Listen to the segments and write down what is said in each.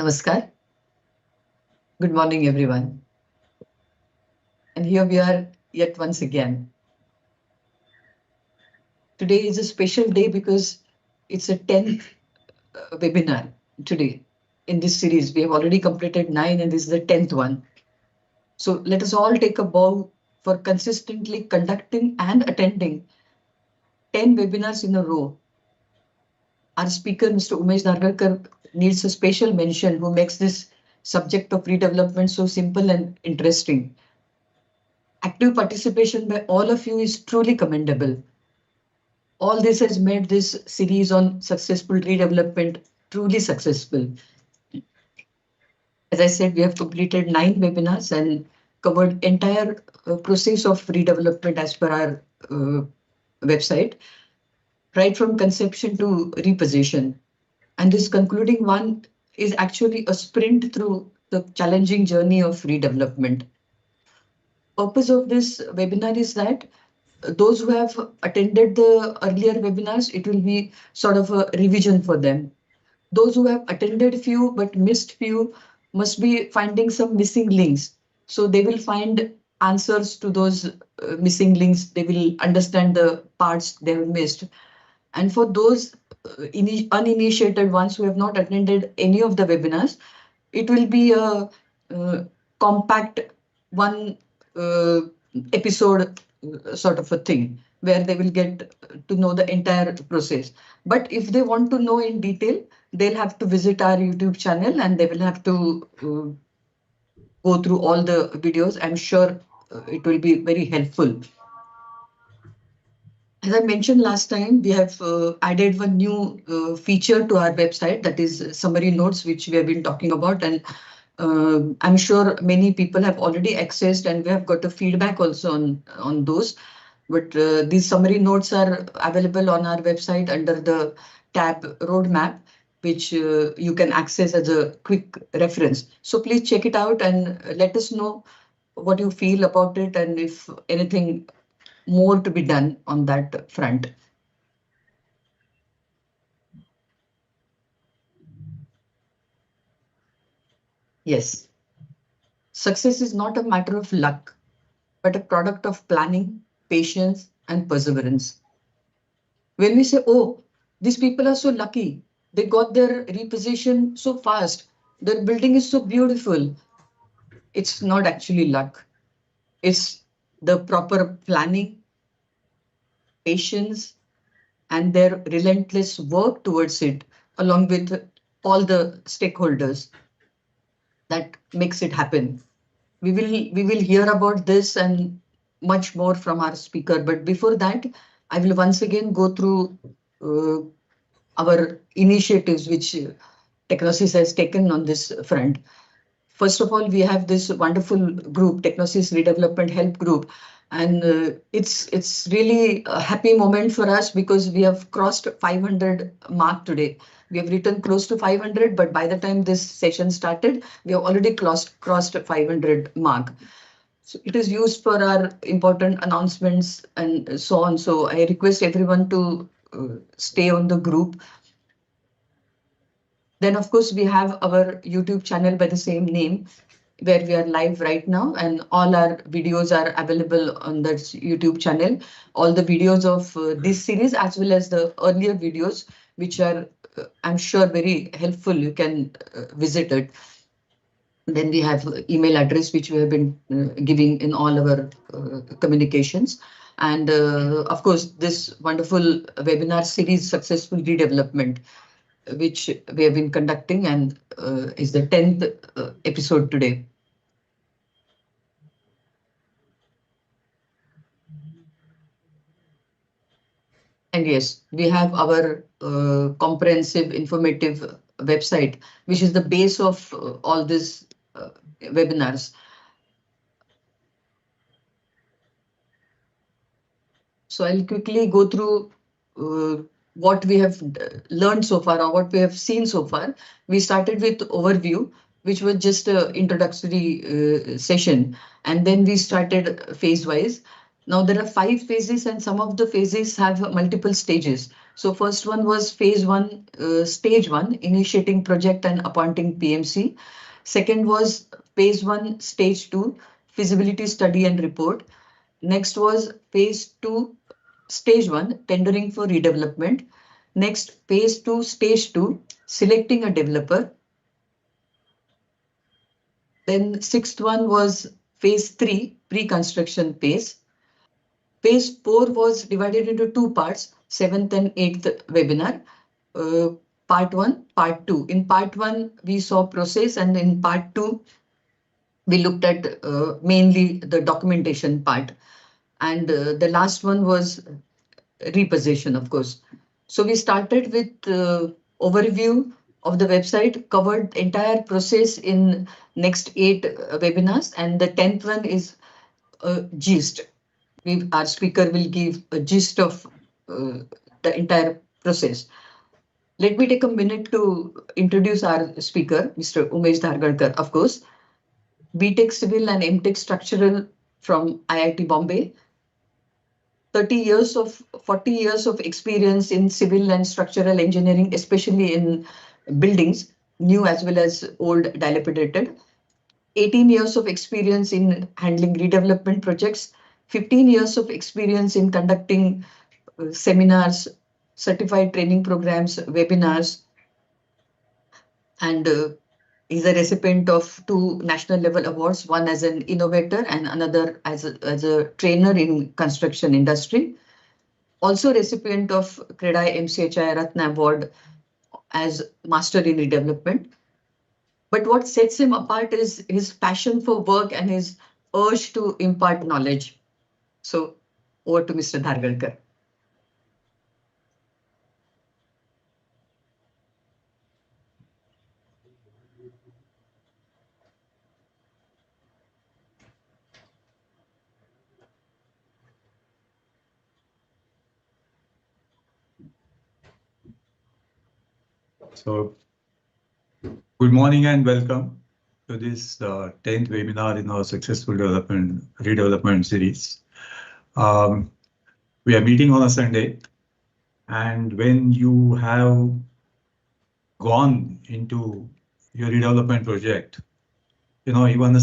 Namaskar. Good morning, everyone. And here we are yet once again. Today is a special day because it's a 10th webinar today in this series. We have already completed 9 and this is the 10th one. So let us all take a bow for consistently conducting and attending 10 webinars in a row. Our speaker, Mr. Umesh Dhargalkar, needs a special mention who makes this subject of redevelopment so simple and interesting. Active participation by all of you is truly commendable. All this has made this series on successful redevelopment truly successful. As I said, we have completed 9 webinars and covered entire process of redevelopment as per our website, right from conception to repossession. And this concluding one is actually a sprint through the challenging journey of redevelopment. Purpose of this webinar is that those who have attended the earlier webinars, it will be sort of a revision for them. Those who have attended few but missed few must be finding some missing links. So they will find answers to those missing links. They will understand the parts they have missed. And for those uninitiated ones who have not attended any of the webinars, it will be a compact one episode sort of a thing where they will get to know the entire process. But if they want to know in detail, they'll have to visit our YouTube channel and they will have to go through all the videos. I'm sure it will be very helpful. As I mentioned last time, we have added one new feature to our website, that is summary notes, which we have been talking about. And I'm sure many people have already accessed and we have got a feedback also on those. But these summary notes are available on our website under the tab Roadmap, which you can access as a quick reference. So please check it out and let us know what you feel about it and if anything more to be done on that front. Yes, success is not a matter of luck, but a product of planning, patience, and perseverance. When we say, oh, these people are so lucky, they got their reposition so fast, their building is so beautiful, it's not actually luck. It's the proper planning, patience, and their relentless work towards it, along with all the stakeholders that makes it happen. We will hear about this and much more from our speaker. But before that, I will once again go through our initiatives which Technoesis has taken on this front. First of all, we have this wonderful group, Technoesis Redevelopment Help Group. And it's really a happy moment for us because we have crossed 500 mark today. We have written close to 500, but by the time this session started, we have already crossed 500 mark. So it is used for our important announcements and so on. So I request everyone to stay on the group. Then, of course, we have our YouTube channel by the same name, where we are live right now, and all our videos are available on that YouTube channel. All the videos of this series, as well as the earlier videos, which are, I'm sure, very helpful. You can visit it. Then we have email address, which we have been giving in all our communications. And of course, this wonderful webinar series, Successful Redevelopment, which we have been conducting and is the 10th episode today. And yes, we have our comprehensive informative website, which is the base of all these webinars. So I'll quickly go through what we have learned so far or what we have seen so far. We started with overview, which was just an introductory session, and then we started phase wise. Now there are 5 phases, and some of the phases have multiple stages. So first one was phase one, stage one, initiating project and appointing PMC. Second was phase one, stage two, feasibility study and report. Next was phase two, stage one, tendering for redevelopment. Next, phase two, stage two, selecting a developer. Then sixth one was phase three, pre-construction phase. Phase 4 was divided into 2 parts, 7th and 8th webinar. Part 1, Part 2. In Part 1, we saw process, and in Part 2, we looked at mainly the documentation part. And the last one was repossession, of course. So we started with overview of the website, covered the entire process in next 8 webinars, and the 10th one is gist. Our speaker will give a gist of the entire process. Let me take a minute to introduce our speaker, Mr. Umesh Dhargalkar, of course, B.Tech Civil and M.Tech Structural from IIT Bombay. 40 years of experience in civil and structural engineering, especially in buildings, new as well as old, dilapidated. 18 years of experience in handling redevelopment projects, 15 years of experience in conducting seminars, certified training programs, webinars, and is a recipient of 2 national level awards, one as an innovator and another as a trainer in construction industry. Also recipient of CREDAI MCHI Ratna Award as Master in Redevelopment. But what sets him apart is his passion for work and his urge to impart knowledge. So over to Mr. Dhargalkar. So, good morning and welcome to this 10th webinar in our successful redevelopment series. We are meeting on a Sunday, and when you have gone into your redevelopment project, even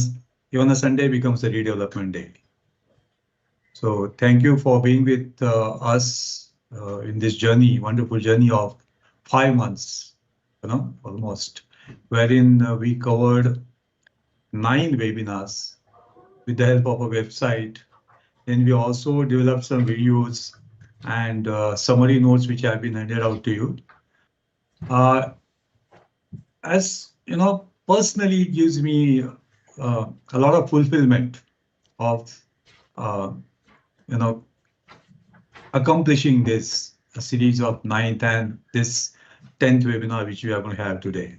a Sunday becomes a redevelopment day. So thank you for being with us in this journey, wonderful journey of 5 months, almost, wherein we covered 9 webinars with the help of a website. Then we also developed some videos and summary notes which have been handed out to you. As you know, personally, it gives me a lot of fulfillment of accomplishing this series of 9th and this 10th webinar which we are going to have today.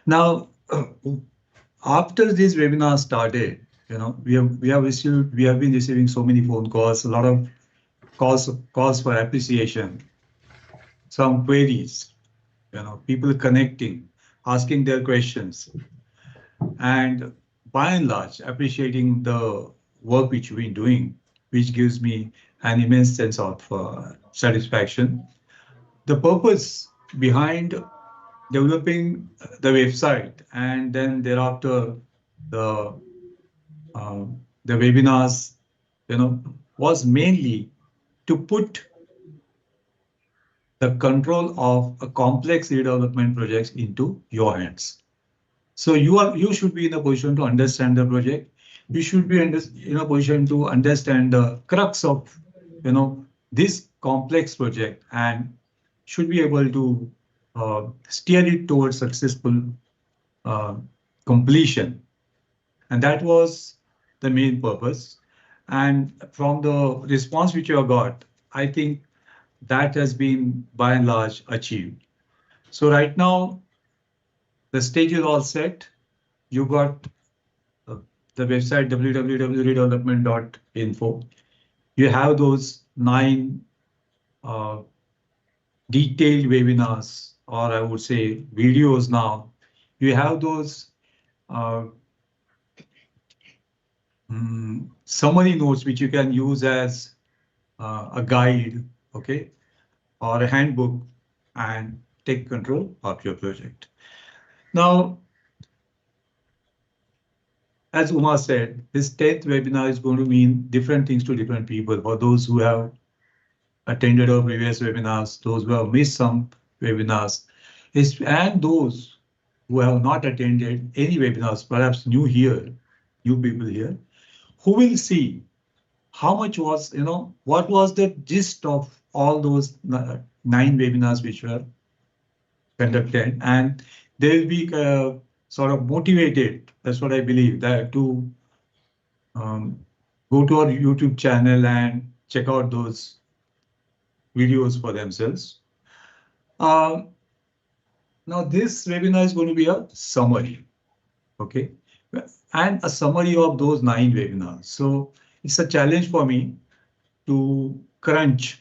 Now, after this webinar started, we have been receiving so many phone calls, a lot of calls for appreciation, some queries, people connecting, asking their questions, and by and large appreciating the work which we've been doing, which gives me an immense sense of satisfaction. The purpose behind developing the website and then thereafter the webinars, was mainly to put the control of a complex redevelopment projects into your hands. So you should be in a position to understand the project. You should be in a position to understand the crux of this complex project and should be able to steer it towards successful completion. And that was the main purpose. And from the response which you have got, I think that has been by and large achieved. So right now, the stage is all set. You got the website www.redevelopment.info. You have those 9 detailed webinars, or I would say videos now. You have those summary notes which you can use as a guide, okay, or a handbook, and take control of your project. Now, as Uma said, this 10th webinar is going to mean different things to different people. For those who have attended our previous webinars, those who have missed some webinars, and those who have not attended any webinars, perhaps new people here, who will see how much was, what was the gist of all those 9 webinars which were conducted, and they will be sort of motivated. That's what I believe, that to go to our YouTube channel and check out those videos for themselves. Now this webinar is going to be a summary, okay, and a summary of those 9 webinars. So it's a challenge for me to crunch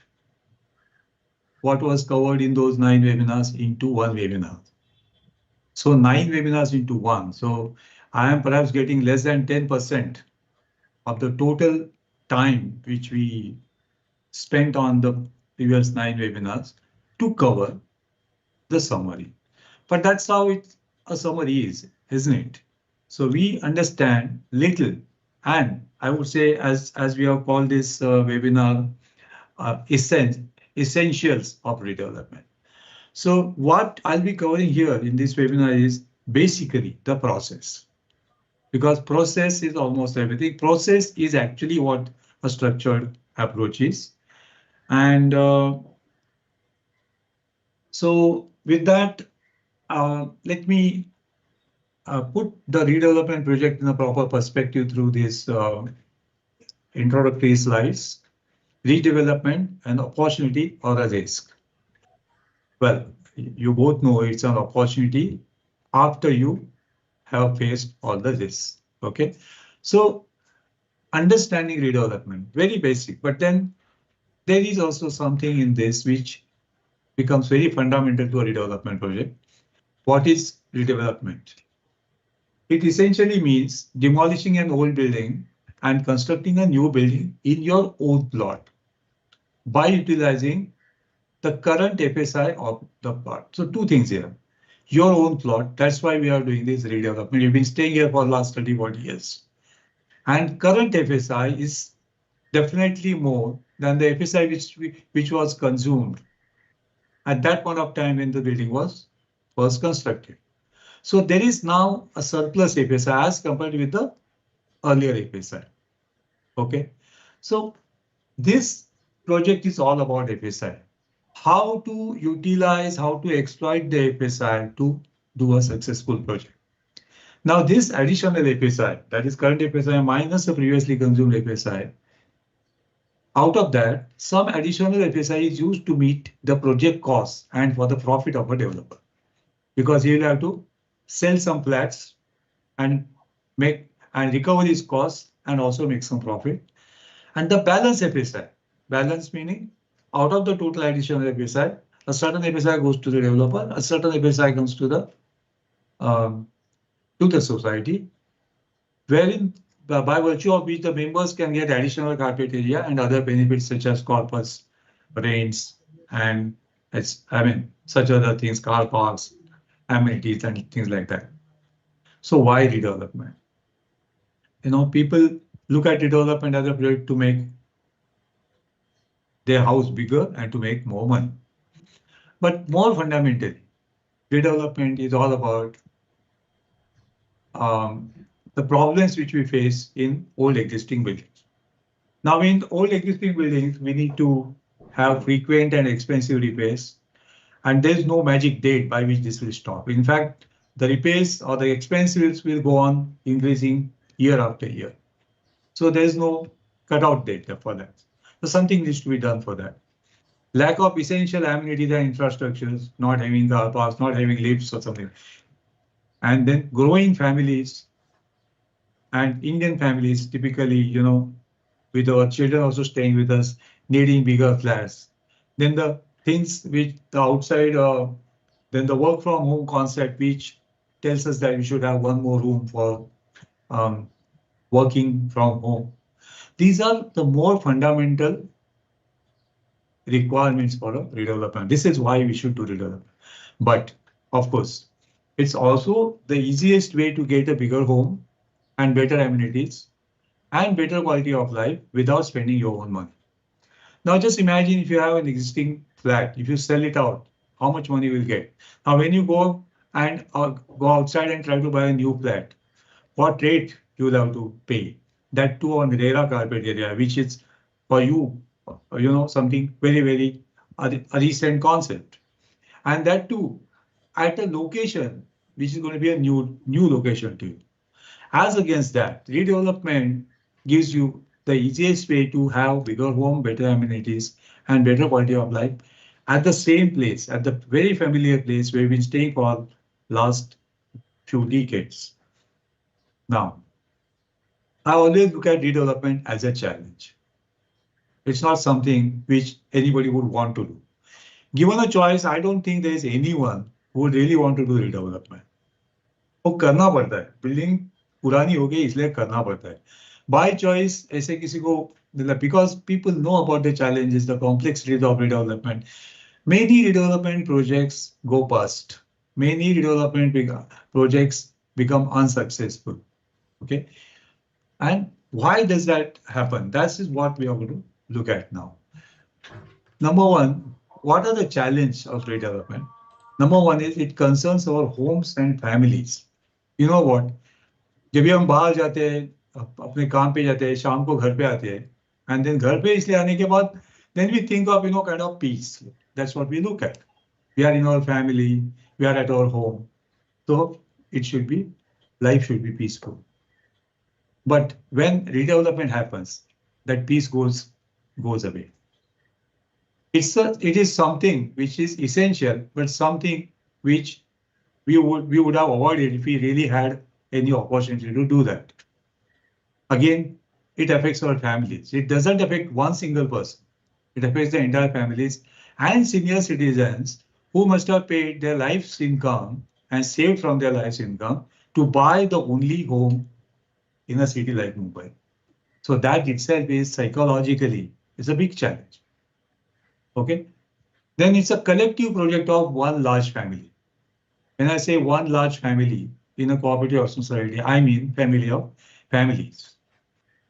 what was covered in those 9 webinars into one webinar. So 9 webinars into one. So I am perhaps getting less than 10% of the total time which we spent on the previous 9 webinars to cover the summary. But that's how a summary is, isn't it? So we understand little, and I would say, as we have called this webinar, essentials of redevelopment. So what I'll be covering here in this webinar is basically the process, because process is almost everything. Process is actually what a structured approach is. And so with that, let me put the redevelopment project in a proper perspective through these introductory slides. Redevelopment, an opportunity or a risk? Well, you both know it's an opportunity after you have faced all the risks. Okay, so understanding redevelopment, very basic, but then there is also something in this which becomes very fundamental to a redevelopment project. What is redevelopment? It essentially means demolishing an old building and constructing a new building in your own plot by utilizing the current FSI of the plot. So 2 things here. Your own plot, that's why we are doing this redevelopment. You've been staying here for the last 30, 40 years. And current FSI is definitely more than the FSI which was consumed at that point of time when the building was first constructed. So there is now a surplus FSI as compared with the earlier FSI. Okay, so this project is all about FSI. How to utilize, how to exploit the FSI to do a successful project. Now this additional FSI, that is current FSI minus the previously consumed FSI, out of that, some additional FSI is used to meet the project costs and for the profit of a developer, because he will have to sell some flats and recover his costs and also make some profit. And the balance FSI, balance meaning out of the total additional FSI, a certain FSI goes to the developer, a certain FSI comes to the society, wherein by virtue of which the members can get additional carpet area and other benefits such as corpus, rents, and such other things, car parks, amenities, and things like that. So why redevelopment? People look at redevelopment as a project to make their house bigger and to make more money. But more fundamentally, redevelopment is all about the problems which we face in old existing buildings. Now, in old existing buildings, we need to have frequent and expensive repairs, and there's no magic date by which this will stop. In fact, the repairs or the expenses will go on increasing year after year. So there's no cutout date for that. So something needs to be done for that. Lack of essential amenities and infrastructures, not having car parks, not having lifts or something. And then growing families and Indian families typically, with our children also staying with us, needing bigger flats. Then the things which the outside, then the work from home concept, which tells us that we should have one more room for working from home. These are the more fundamental requirements for a redevelopment. This is why we should do redevelopment. But of course, it's also the easiest way to get a bigger home and better amenities and better quality of life without spending your own money. Now just imagine if you have an existing flat, if you sell it out, how much money you will get. Now when you go and go outside and try to buy a new flat, what rate you will have to pay? That too on RERA carpet area, which is for you, something very, very a recent concept. And that too at a location which is going to be a new location to you. As against that, redevelopment gives you the easiest way to have bigger home, better amenities, and better quality of life at the same place, at the very familiar place where we've been staying for last few decades. Now, I always look at redevelopment as a challenge. It's not something which anybody would want to do. Given a choice, I don't think there is anyone who would really want to do redevelopment. वो करना पड़ता है, building पुरानी हो गई इसलिए करना पड़ता है. By choice, ऐसे किसी को because people know about the challenges, the complexities of redevelopment. Many redevelopment projects go bust. Many redevelopment projects become unsuccessful. Okay, and why does that happen? That is what we are going to look at now. Number one, what are the challenges of redevelopment? Number one is it concerns our homes and families. You know what? जब भी हम बाहर जाते हैं, अपने काम पे जाते हैं, शाम को घर पे आते हैं, and then घर पे इसलिए आने के बाद, then we think of kind of peace. That's what we look at. We are in our family, we are at our home, so it should be, life should be peaceful. But when redevelopment happens, that peace goes away. It is something which is essential, but something which we would have avoided if we really had any opportunity to do that. Again, it affects our families. It doesn't affect one single person. It affects the entire families and senior citizens who must have paid their life's income and saved from their life's income to buy the only home in a city like Mumbai. So that itself is psychologically is a big challenge. Okay, then it's a collective project of one large family. When I say one large family in a cooperative society, I mean family of families.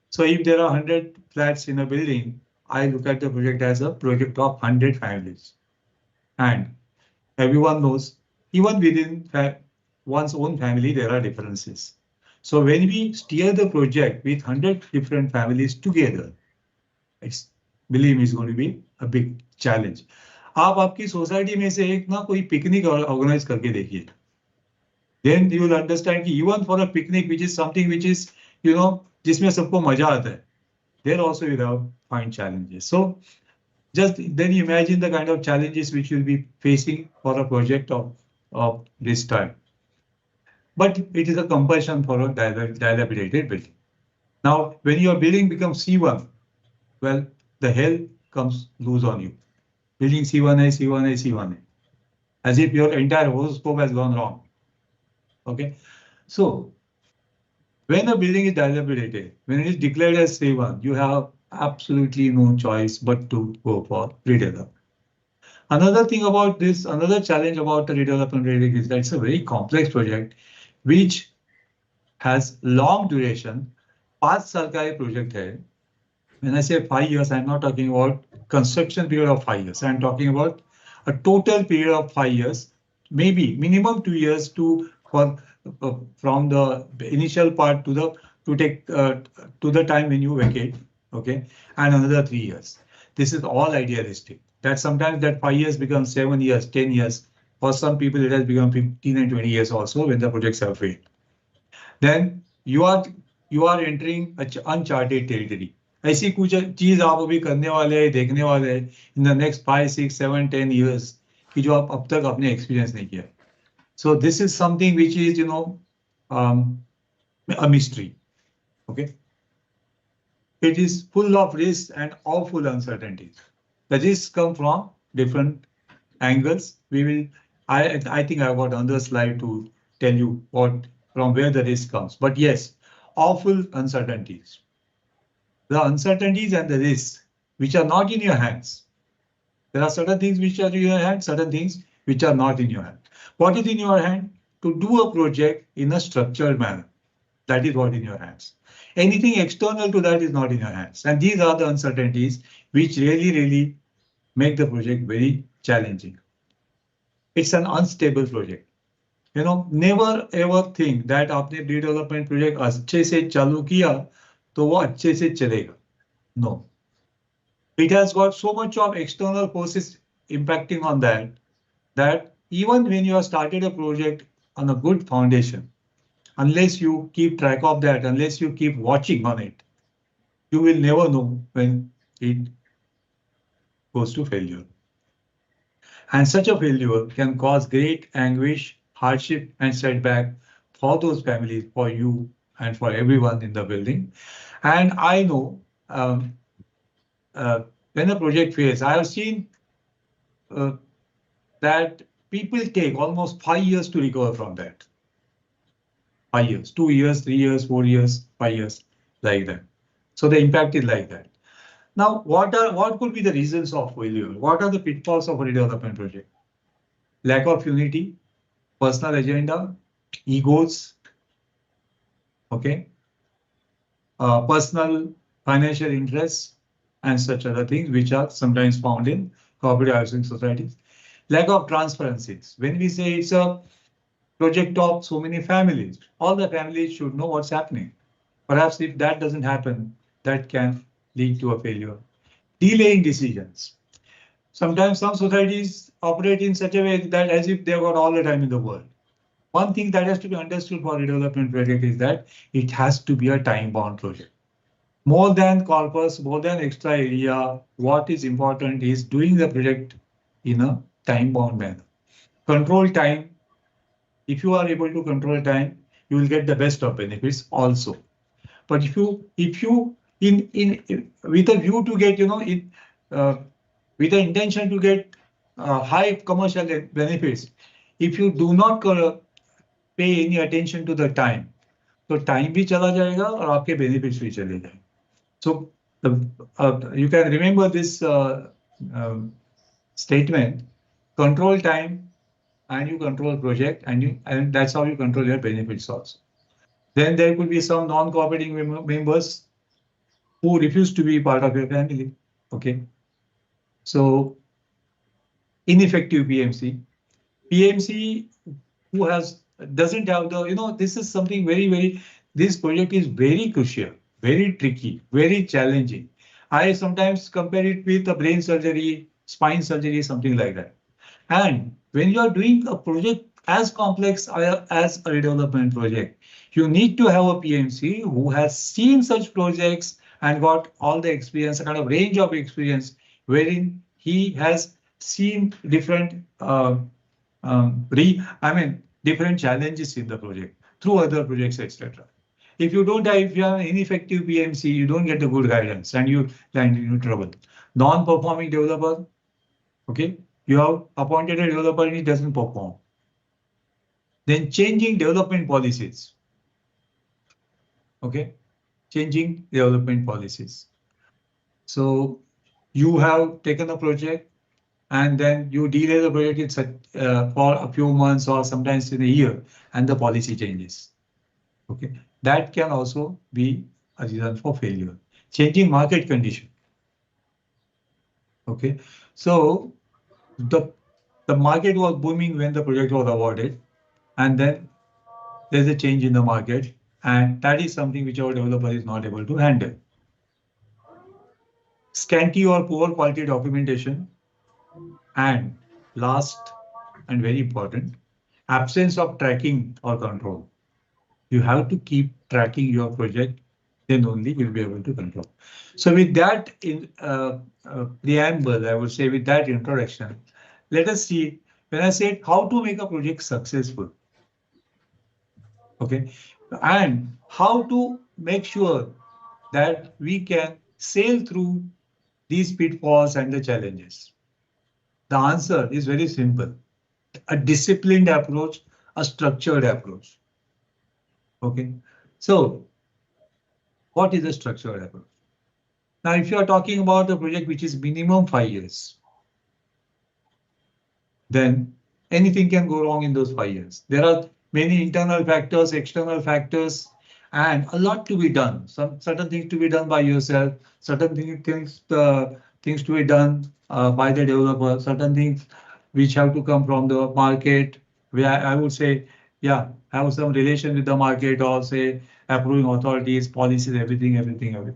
So if there are 100 flats in a building, I look at the project as a project of 100 families. And everyone knows, even within one's own family, there are differences. So when we steer the project with 100 different families together, believe me, it's going to be a big challenge. आप आपकी society में से एक ना कोई picnic organise करके देखिए. Then you will understand कि even for a picnic, which is something which is, जिसमें सबको मजा आता है, there also you have find challenges. So just then imagine the kind of challenges which you'll be facing for a project of this type. But it is a compulsion for a dilapidated building. Now, when your building becomes C1, well, the hell comes loose on you. Building C1 है, C1 है, C1 है. As if your entire horoscope has gone wrong. Okay, so when a building is dilapidated, when it is declared as C1, you have absolutely no choice but to go for redevelopment. Another thing about this, another challenge about the redevelopment project is that it's a very complex project which has long duration. 5 साल का ये project है. When I say 5 years, I'm not talking about construction period of 5 years. I'm talking about a total period of 5 years, maybe minimum 2 years from the initial part to the time when you vacate, okay, and another 3 years. This is all idealistic. That sometimes that 5 years becomes 7 years, 10 years. For some people, it has become 15 and 20 years also when the projects have failed. Then you are entering uncharted territory. ऐसी कुछ चीज आप अभी करने वाले हैं, देखने वाले हैं in the next 5, 6, 7, 10 years कि जो आप अब तक अपने experience नहीं किया. So this is something which is, a mystery. Okay. It is full of risks and awful uncertainties. The risks come from different angles. I think I've got another slide to tell you from where the risk comes. But yes, awful uncertainties. The uncertainties and the risks which are not in your hands. There are certain things which are in your hand, certain things which are not in your hand. What is in your hand? To do a project in a structured manner. That is what in your hands. Anything external to that is not in your hands. And these are the uncertainties which really make the project very challenging. It's an unstable project. Never ever think that आपने redevelopment project अच्छे से चालू किया तो वो अच्छे से चलेगा. No. It has got so much of external forces impacting on that even when you have started a project on a good foundation, unless you keep track of that, unless you keep watching on it, you will never know when it goes to failure. And such a failure can cause great anguish, hardship, and setback for those families, for you, and for everyone in the building. And I know when a project fails, I have seen that people take almost 5 years to recover from that. 5 years, 2 years, 3 years, 4 years, 5 years, like that. So the impact is like that. Now, what could be the reasons of failure? What are the pitfalls of a redevelopment project? Lack of unity, personal agenda, egos, okay, personal financial interests, and such other things which are sometimes found in cooperative housing societies. Lack of transparencies. When we say it's a project of so many families, all the families should know what's happening. Perhaps if that doesn't happen, that can lead to a failure. Delaying decisions. Sometimes some societies operate in such a way that as if they've got all the time in the world. One thing that has to be understood for a redevelopment project is that it has to be a time-bound project. More than corpus, more than extra area, what is important is doing the project in a time-bound manner. Control time. If you are able to control time, you will get the best of benefits also. But if you with a view to get, with the intention to get high commercial benefits, if you do not pay any attention to the time, तो time भी चला जाएगा और आपके benefits भी चले जाएंगे. So you can remember this statement: control time, and you control project, and that's how you control your benefits also. Then there could be some non-cooperating members who refuse to be part of your family. Okay. So ineffective PMC. PMC who doesn't have the, this is something this project is very crucial, very tricky, very challenging. I sometimes compare it with a brain surgery, spine surgery, something like that. And when you are doing a project as complex as a redevelopment project, you need to have a PMC who has seen such projects and got all the experience, a kind of range of experience, wherein he has seen different different challenges in the project through other projects, etc. If you have an ineffective PMC, you don't get the good guidance and you land into trouble. Non-performing developer, okay, you have appointed a developer and he doesn't perform. Then changing development policies. Okay, changing development policies. So you have taken a project and then you delay the project for a few months or sometimes in a year, and the policy changes. Okay, that can also be a reason for failure. Changing market condition. Okay, so the market was booming when the project was awarded, and then there's a change in the market, and that is something which our developer is not able to handle. Scanty or poor quality documentation, and last and very important, absence of tracking or control. You have to keep tracking your project, then only you'll be able to control. So with that preamble, I would say with that introduction, let us see, when I said how to make a project successful, okay, and how to make sure that we can sail through these pitfalls and the challenges. The answer is very simple: a disciplined approach, a structured approach. Okay, so What is a structured approach? Now, if you are talking about a project which is minimum 5 years, then anything can go wrong in those 5 years. There are many internal factors, external factors, and a lot to be done. Some certain things to be done by yourself, certain things to be done by the developer, certain things which have to come from the market. Where I would say, yeah, have some relation with the market or say approving authorities, policies, everything.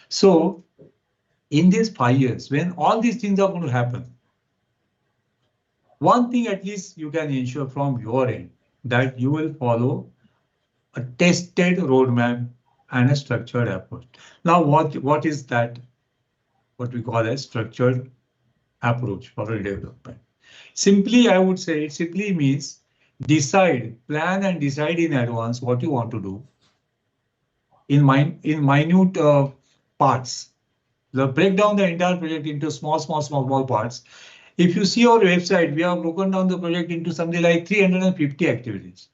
So in these 5 years, when all these things are going to happen, one thing at least you can ensure from your end that you will follow a tested roadmap and a structured approach. Now, what is that? What we call a structured approach for a development. Simply, I would say it simply means plan and decide in advance what you want to do in minute parts. Break down the entire project into small parts. If you see our website, we have broken down the project into something like 350 activities.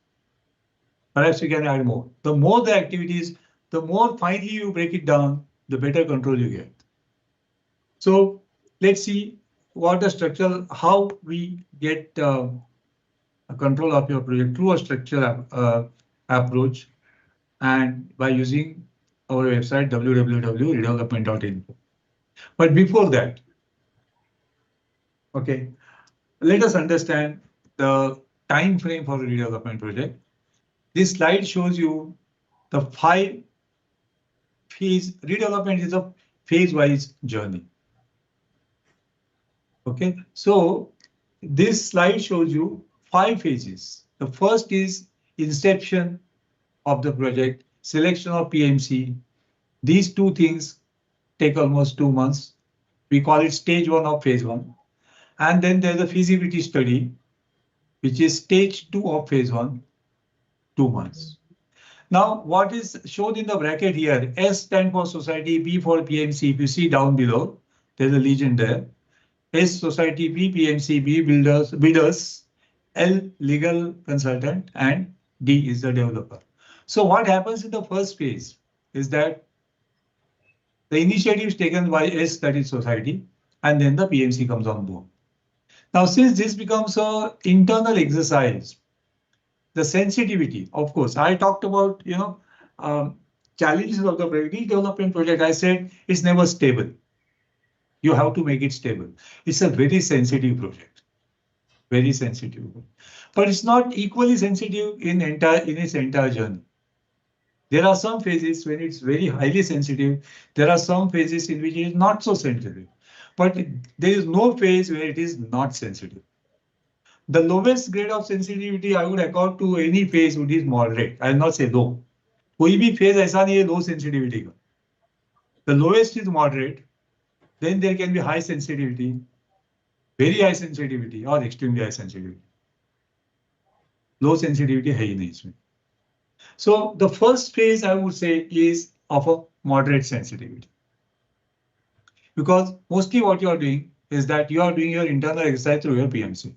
Perhaps we can add more. The more the activities, the more finely you break it down, the better control you get. So let's see what the structure, how we get control of your project through a structural approach and by using our website www.redevelopment.info. But before that, okay, let us understand the time frame for a redevelopment project. This slide shows you the 5 phase. Redevelopment is a phase-wise journey. Okay, so this slide shows you 5 phases. The first is inception of the project, selection of PMC. These two things take almost 2 months. We call it stage 1 of phase 1. And then there's a feasibility study, which is stage 2 of phase 1, 2 months. Now, what is shown in the bracket here, S stands for society, P for PMC. If you see down below, there's a legend there. S society, P PMC, B bidders, L legal consultant, and D is the developer. So what happens in the first phase is that the initiative is taken by S, that is society, and then the PMC comes on board. Now, since this becomes an internal exercise, the sensitivity, of course, I talked about, challenges of the redevelopment project. I said it's never stable. You have to make it stable. It's a very sensitive project, very sensitive, but it's not equally sensitive in its entire journey. There are some phases when it's very highly sensitive. There are some phases in which it is not so sensitive, but there is no phase where it is not sensitive. The lowest grade of sensitivity I would account to any phase would is moderate. I will not say low. कोई भी phase ऐसा नहीं है low sensitivity का. The lowest is moderate. Then there can be high sensitivity, very high sensitivity, or extremely high sensitivity. Low sensitivity है ही नहीं इसमें. So the first phase I would say is of a moderate sensitivity. Because mostly what you are doing is that you are doing your internal exercise through your PMC.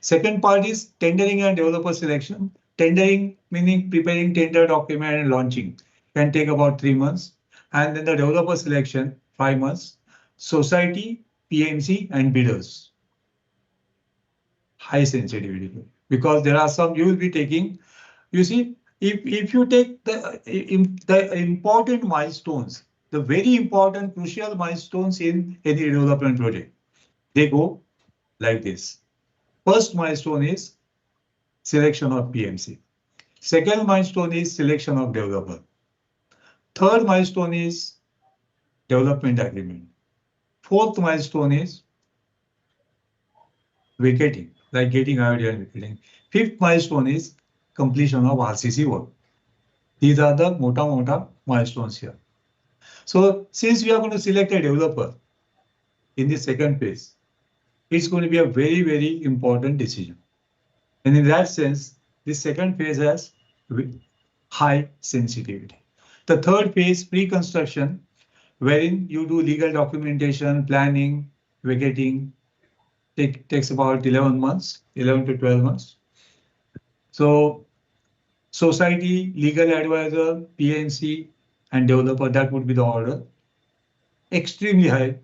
Second part is tendering and developer selection. Tendering meaning preparing tender document and launching can take about 3 months. And then the developer selection, 5 months. Society, PMC, and bidders. High sensitivity. Because there are some you will be taking, you see, if you take the important milestones, the very important crucial milestones in any development project, they go like this. First milestone is selection of PMC. Second milestone is selection of developer. Third milestone is development agreement. Fourth milestone is vacating, like getting idea and vacating. Fifth milestone is completion of RCC work. These are the mota milestones here. So since we are going to select a developer in the second phase, it's going to be a very, very important decision. And in that sense, this second phase has high sensitivity. The third phase, pre-construction, wherein you do legal documentation, planning, vacating, takes about 11 months, 11 to 12 months. So society, legal advisor, PNC, and developer, that would be the order. Extremely high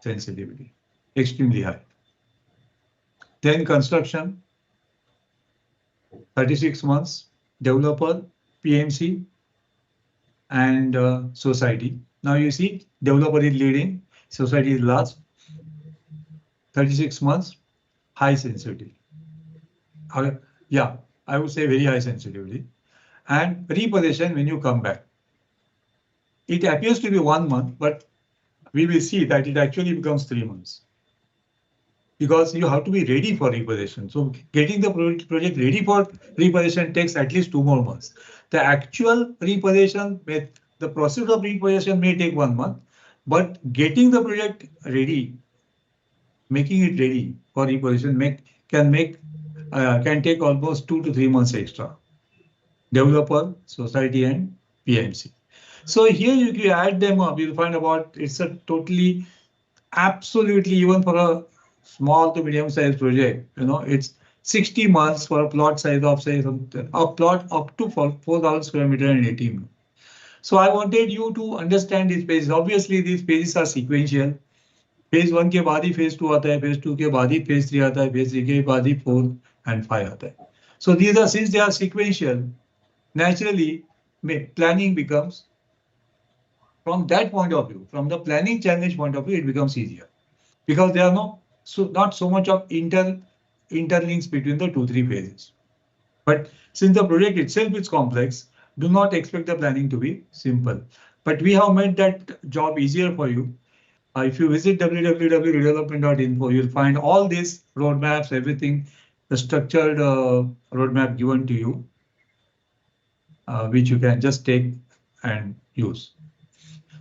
sensitivity, extremely high. Then construction, 36 months, developer, PMC, and society. Now you see, developer is leading, society is last. 36 months, high sensitivity. Yeah, I would say very high sensitivity. And repossession when you come back. It appears to be 1 month, but we will see that it actually becomes 3 months. Because you have to be ready for repossession. So getting the project ready for repossession takes at least 2 more months. The actual repossession, the process of repossession may take 1 month, but getting the project ready, making it ready for repossession can take almost 2 to 3 months extra. Developer, society, and PMC. So here you add them up, you'll find about it's a totally, absolutely, even for a small to medium sized project, it's 60 months for a plot size of say a plot up to 4,000 square meter and 18 months. So I wanted you to understand these pages. Obviously, these pages are sequential. Phase 1 के बाद ही phase 2 आता है, phase 2 के बाद ही phase 3 आता है, phase 3 के बाद ही 4 and 5 आता है. So these are, since they are sequential, naturally planning becomes, from that point of view, from the planning challenge point of view, it becomes easier because there are not so much of interlinks between the 2-3 phases. But since the project itself is complex, do not expect the planning to be simple. But we have made that job easier for you. If you visit www.redevelopment.info, you'll find all these roadmaps, everything, the structured roadmap given to you, which you can just take and use.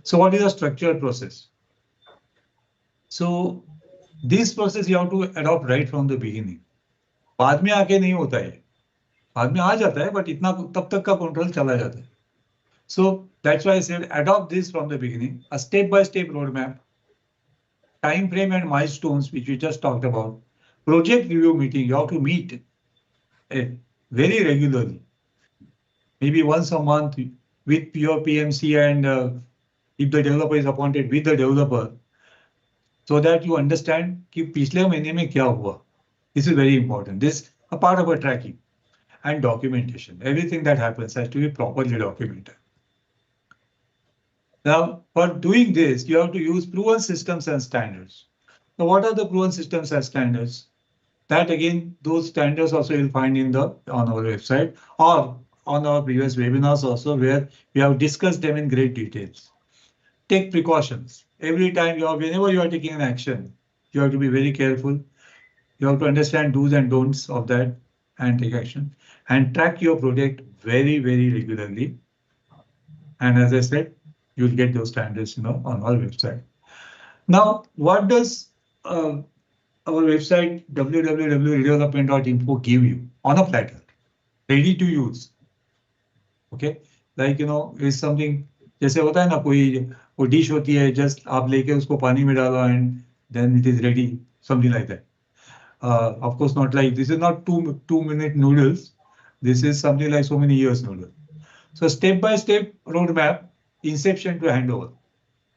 So what is a structured process? So this process you have to adopt right from the beginning. बाद में आके नहीं होता है, बाद में आ जाता है, but इतना तब तक का control चला जाता है. So that's why I said adopt this from the beginning, a step-by-step roadmap, time frame and milestones, which we just talked about, project review meeting, you have to meet very regularly, maybe once a month with your PMC and if the developer is appointed with the developer, so that you understand कि पिछले महीने में क्या हुआ. This is very important. This is a part of a tracking and documentation. Everything that happens has to be properly documented. Now, for doing this, you have to use proven systems and standards. Now, what are the proven systems and standards? That again, those standards also you'll find on our website or on our previous webinars also, where we have discussed them in great details. Take precautions. Every time whenever you are taking an action, you have to be very careful. You have to understand do's and don'ts of that and take action and track your project very, very regularly. And as I said, you'll get those standards, on our website. Now, what does our website www.redevelopment.info give you on a platter, ready to use? Okay, like is something जैसे होता है ना, कोई dish होती है, just आप लेके उसको पानी में डालो and then it is ready, something like that. Of course, not like this is not 2-minute noodles. This is something like so many years noodle. So step-by-step roadmap, inception to handover.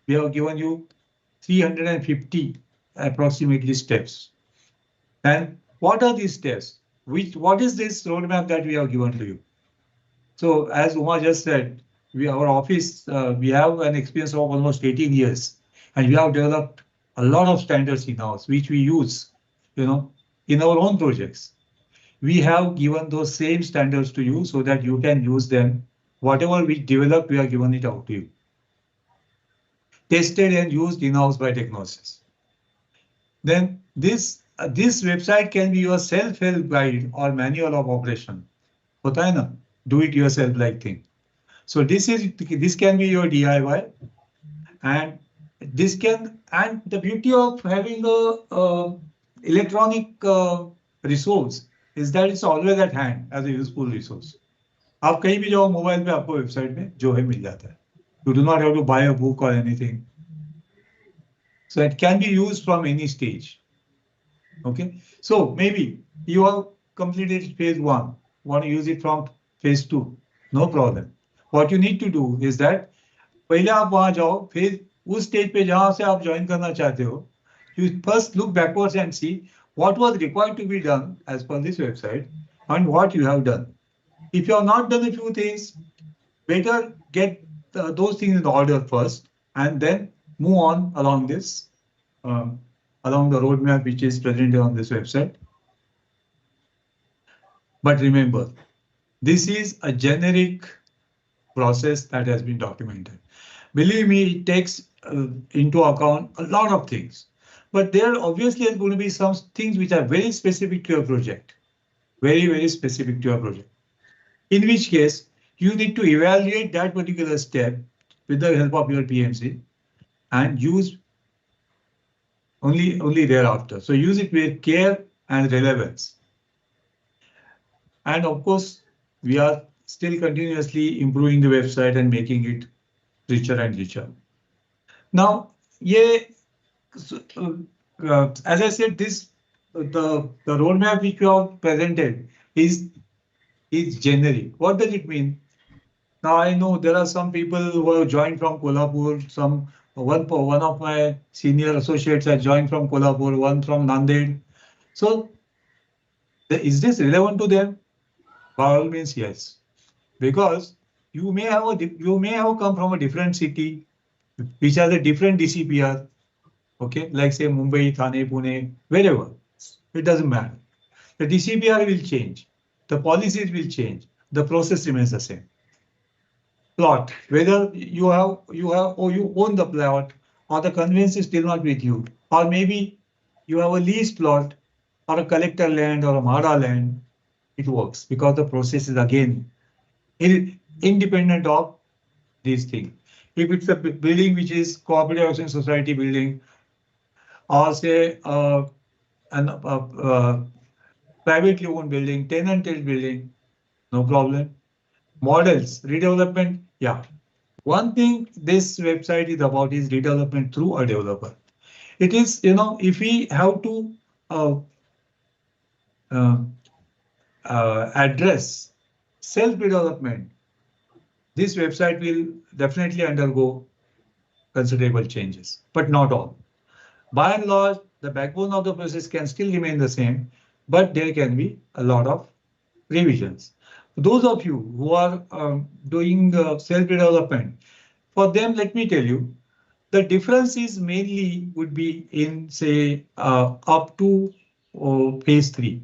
We have given you 350 approximately steps. And what are these steps? What is this roadmap that we have given to you? So as Uma just said, our office, we have an experience of almost 18 years, and we have developed a lot of standards in-house, which we use, in our own projects. We have given those same standards to you so that you can use them. Whatever we developed, we have given it out to you. Tested and used in-house by Technoesis. Then this website can be your self-help guide or manual of operation. होता है ना, do it yourself like thing. So this can be your DIY, and the beauty of having a electronic resource is that it's always at hand as a useful resource. आप कहीं भी जाओ mobile पे आपको website में जो है मिल जाता है. You do not have to buy a book or anything. So it can be used from any stage. Okay, so maybe you have completed phase 1, want to use it from phase 2, no problem. What you need to do is that पहले आप वहां जाओ, फिर उस stage पे जहां से आप ज्वाइन करना चाहते हो, you first look backwards and see what was required to be done as per this website and what you have done. If you have not done a few things, better get those things in order first and then move on along this, along the roadmap which is presented on this website. But remember, this is a generic process that has been documented. Believe me, it takes into account a lot of things. But there obviously are going to be some things which are very specific to your project. Very, very specific to your project. In which case, you need to evaluate that particular step with the help of your PMC and use only thereafter. So use it with care and relevance. And of course, we are still continuously improving the website and making it richer and richer. Now, as I said, this the roadmap which we have presented is generic. What does it mean? Now I know there are some people who have joined from Kolhapur. One of my senior associates has joined from Kolhapur, one from Nanded. So is this relevant to them? By all means, yes, because you may have come from a different city which has a different DCPR. Okay, like say Mumbai, Thane, Pune, wherever. It doesn't matter. The DCPR will change. The policies will change. The process remains the same. Plot, whether you own the plot or the conveyance is still not with you, or maybe you have a lease plot or a collector land or a MHADA land, it works because the process is again independent of these things. If it's a building which is cooperative housing society building, or say privately owned building, tenanted building, no problem. Models, redevelopment, yeah. One thing this website is about is redevelopment through a developer. It is, if we have to address self-redevelopment, this website will definitely undergo considerable changes, but not all. By and large, the backbone of the process can still remain the same, but there can be a lot of revisions. Those of you who are doing self-development, for them, let me tell you, the difference is mainly would be in, say, up to phase 3.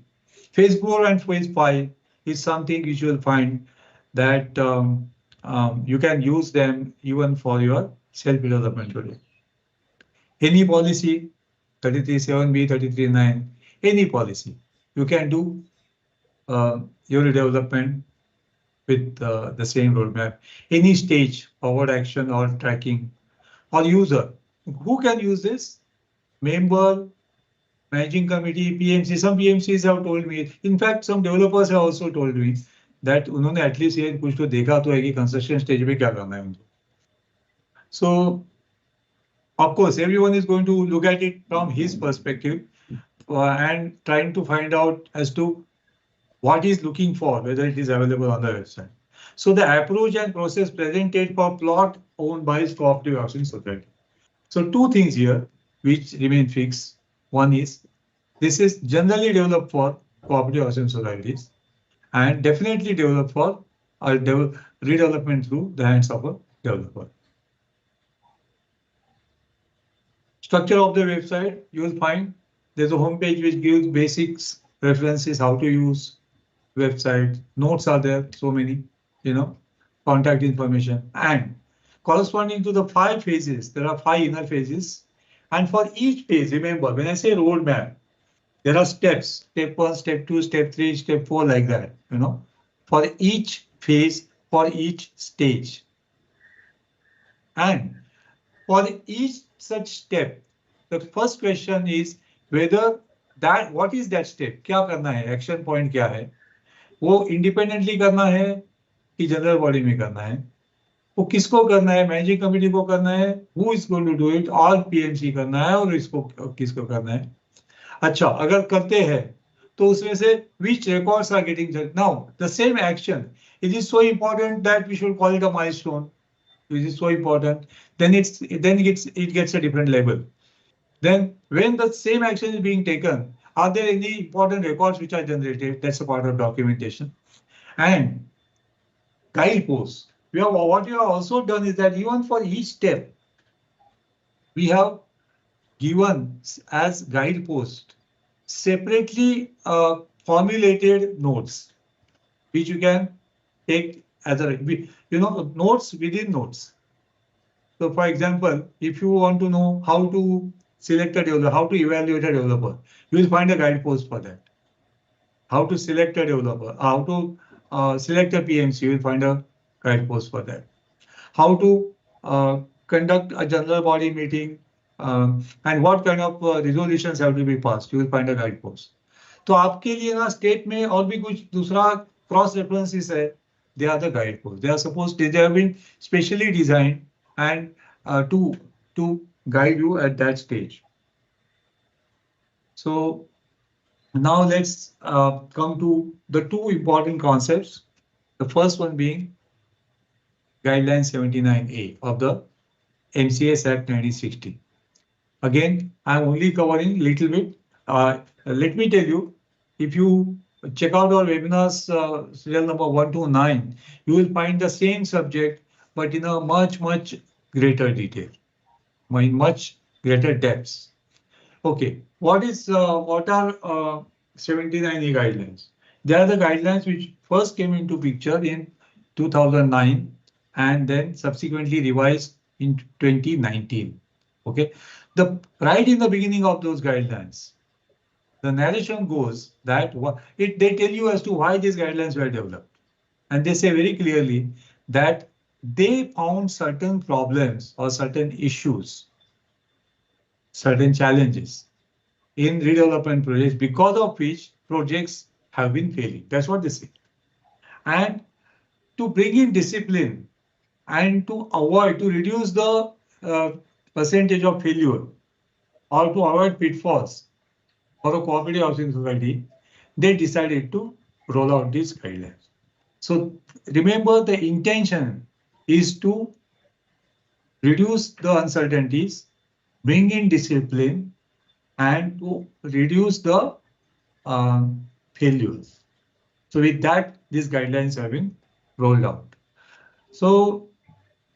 Phase 4 and phase 5 is something which you will find that you can use them even for your self-development project. Any policy, 33.7b, 33.9, any policy, you can do your development with the same roadmap. Any stage, forward action or tracking, or user. Who can use this? Member, managing committee, PMC. Some PMCs have told me. In fact, some developers have also told me that उन्होंने at least ये कुछ तो देखा तो है कि construction stage पे क्या करना है उनको. So, of course, everyone is going to look at it from his perspective and trying to find out as to what he's looking for, whether it is available on the website. So the approach and process presented for plot owned by cooperative housing society. So two things here which remain fixed. One is this is generally developed for cooperative housing societies and definitely developed for redevelopment through the hands of a developer. Structure of the website, you will find there's a home page which gives basics, references, how to use website, notes are there, so many, contact information, and corresponding to the 5 phases, there are 5 inner phases. And for each phase, remember, when I say roadmap, there are steps, step 1, step 2, step 3, step 4, like that, for each phase, for each stage. And for each such step, the first question is whether what is that step? क्या करना है? Action point क्या है? वो independently करना है कि general body में करना है? वो किसको करना है? मैनेजिंग कमेटी को करना है? Who is going to do it? और PMC करना है और इसको किसको करना है? अच्छा, अगर करते हैं तो उसमें से which records are getting done. Now, the same action, it is so important that we should call it a milestone. It is so important. Then it gets a different label. Then when the same action is being taken, are there any important records which are generated? That's a part of documentation. And guideposts. What we have also done is that even for each step, we have given as guidepost separately formulated notes, which you can take as a, notes within notes. So for example, if you want to know how to select a developer, how to evaluate a developer, you will find a guidepost for that. How to select a developer, how to select a PMC, you will find a guidepost for that. How to conduct a general body meeting, and what kind of resolutions have to be passed, you will find a guidepost. तो आपके लिए ना state में और भी कुछ दूसरा cross references है, they are the guideposts. They are supposed they have been specially designed and to guide you at that stage. So now let's come to the two important concepts. The first one being Guideline 79A of the MCS Act 1960. Again, I'm only covering little bit. Let me tell you, if you check out our webinars, serial number 1 to 9, you will find the same subject, but in a much greater detail, in much greater depths. Okay, what are 79A guidelines? They are the guidelines which first came into picture in 2009 and then subsequently revised in 2019. Okay, right in the beginning of those guidelines, the narration goes that they tell you as to why these guidelines were developed, and they say very clearly that they found certain problems or certain issues, certain challenges in redevelopment projects, because of which projects have been failing. That's what they say. And to bring in discipline and to reduce the percentage of failure or to avoid pitfalls for a cooperative housing society, they decided to roll out these guidelines. So remember, the intention is to reduce the uncertainties, bring in discipline, and to reduce the failures. So with that, these guidelines have been rolled out. So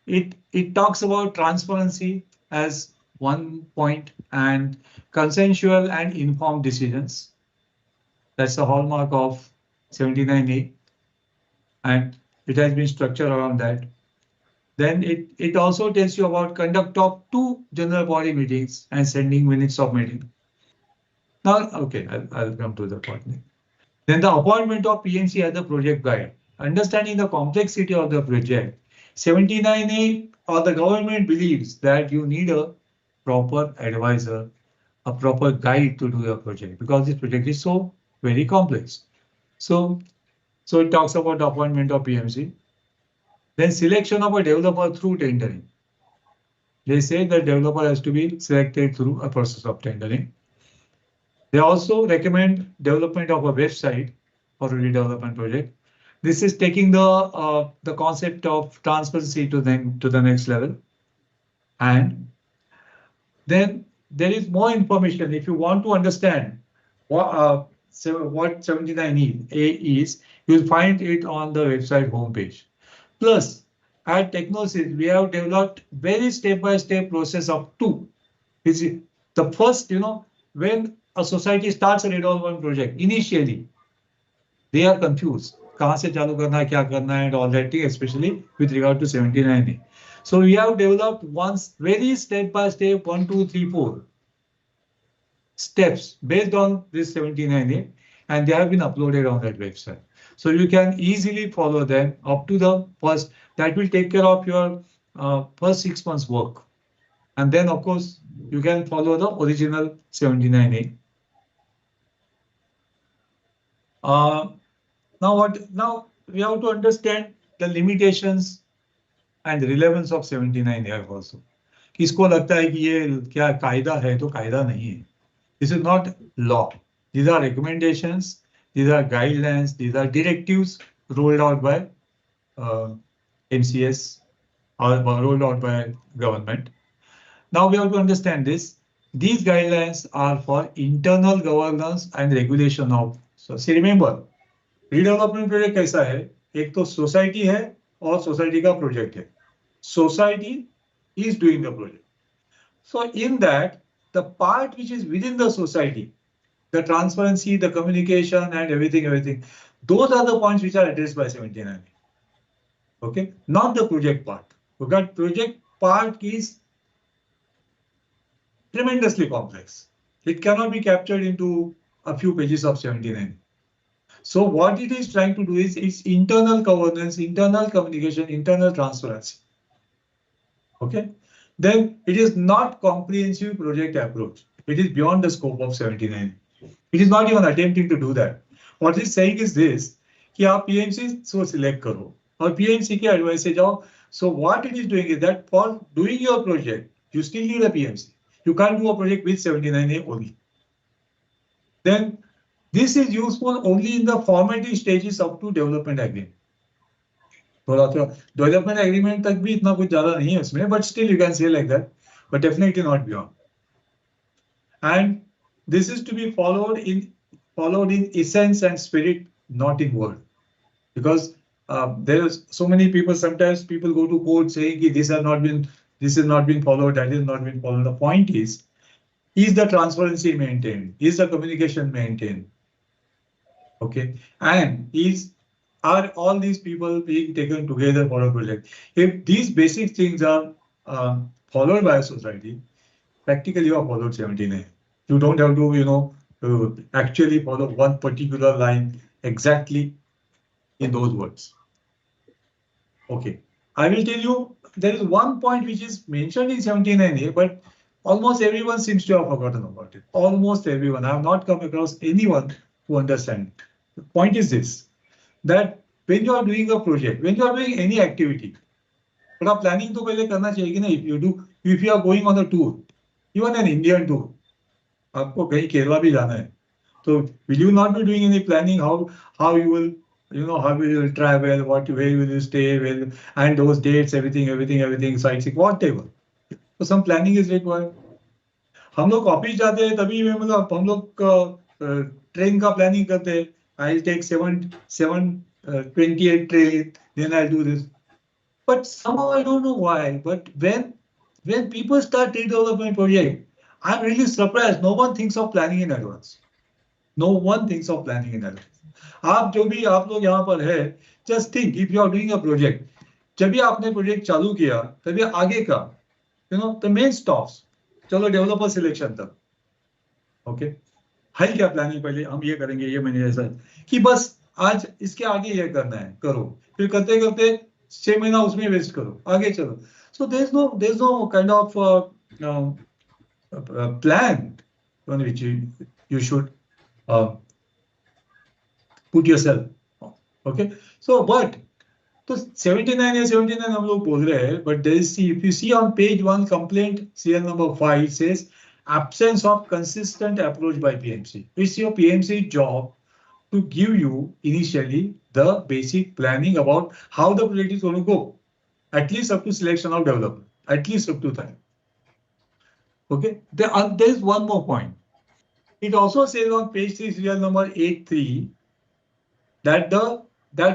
it talks about transparency as one point and consensual and informed decisions. That's the hallmark of 79A, and it has been structured around that. Then it also tells you about conduct of 2 general body meetings and sending minutes of meeting. Now, okay, I'll come to the point. Then the appointment of PMC as the project guide. Understanding the complexity of the project, 79A or the government believes that you need a proper advisor, a proper guide to do your project, because this project is so very complex. So it talks about the appointment of PMC. Then selection of a developer through tendering. They say the developer has to be selected through a process of tendering. They also recommend development of a website for a redevelopment project. This is taking the concept of transparency to the next level. And then there is more information. If you want to understand what 79A is, you'll find it on the website homepage. Plus, at Technoesis, we have developed very step-by-step process of 2. The first, when a society starts a redevelopment project, initially, they are confused. कहाँ से चालू करना है, क्या करना है, and all that, especially with regard to 79A. So we have developed very step-by-step 1, 2, 3, 4 steps based on this 79A, and they have been uploaded on that website. So you can easily follow them up to the first. That will take care of your first 6 months work. And then, of course, you can follow the original 79A. Now we have to understand the limitations and relevance of 79A also. किसको लगता है कि ये क्या कायदा है, तो कायदा नहीं है. This is not law. These are recommendations, these are guidelines, these are directives rolled out by MCS or rolled out by government. Now we have to understand this. These guidelines are for internal governance and regulation of. So see, remember, redevelopment project कैसा है? एक तो society है और society का project है. Society is doing the project. So in that, the part which is within the society, the transparency, the communication, and everything, those are the points which are addressed by 79. Okay, not the project part. Because project part is tremendously complex. It cannot be captured into a few pages of 79. So what it is trying to do is its internal governance, internal communication, internal transparency. Okay, then it is not comprehensive project approach. It is beyond the scope of 79. It is not even attempting to do that. What it is saying is this, कि आप PMC so select करो और PMC के advice से जाओ. So what it is doing is that for doing your project, you still need a PMC. You can't do a project with 79A only. Then this is useful only in the formative stages up to development agreement. थोड़ा development agreement तक भी इतना कुछ ज़्यादा नहीं है उसमें, but still you can say like that, but definitely not beyond. And this is to be followed in essence and spirit, not in word, because there are so many people. Sometimes people go to court saying this has not been followed, that has not been followed. The point is the transparency maintained? Is the communication maintained? Okay, and are all these people being taken together for a project? If these basic things are followed by a society, practically you have followed 79. You don't have to, actually follow one particular line exactly in those words. Okay, I will tell you, there is one point which is mentioned in 79A, but almost everyone seems to have forgotten about it. Almost everyone. I have not come across anyone who understands it. The point is this, that when you are doing a project, when you are doing any activity, थोड़ा planning तो पहले करना चाहिए कि नहीं. If you are going on a tour, even an Indian tour, आपको कहीं केरला भी जाना है, so will you not be doing any planning how you will, how will you travel, where will you stay, and those dates, everything, sightseeing, whatever. So some planning is required. हम लोग office जाते हैं तभी मतलब हम लोग train का planning करते हैं. I'll take 7:28 train, then I'll do this. But somehow I don't know why, but when people start redevelopment project, I'm really surprised. No one thinks of planning in advance. No one thinks of planning in advance. आप जो भी आप लोग यहाँ पर है, just think if you are doing a project. जब भी आपने प्रोजेक्ट चालू किया, तभी आगे का, the main stops. चलो डेवलपर सिलेक्शन तक. ओके, है क्या प्लानिंग? पहले हम ये करेंगे, ये मैंने ऐसा कि बस आज इसके आगे ये करना है, करो. फिर करते करते 6 महीना उसमें वेस्ट करो, आगे चलो. So there's no kind of plan on which you should put yourself. Okay, so but तो 79 या 79 हम लोग बोल रहे हैं, but there is, if you see on page 1 complaint serial number 5, it says absence of consistent approach by PMC. It's your PMC job to give you initially the basic planning about how the project is going to go, at least up to selection of developer, at least up to that. Okay, there is one more point. It also says on page 3 serial number 83 that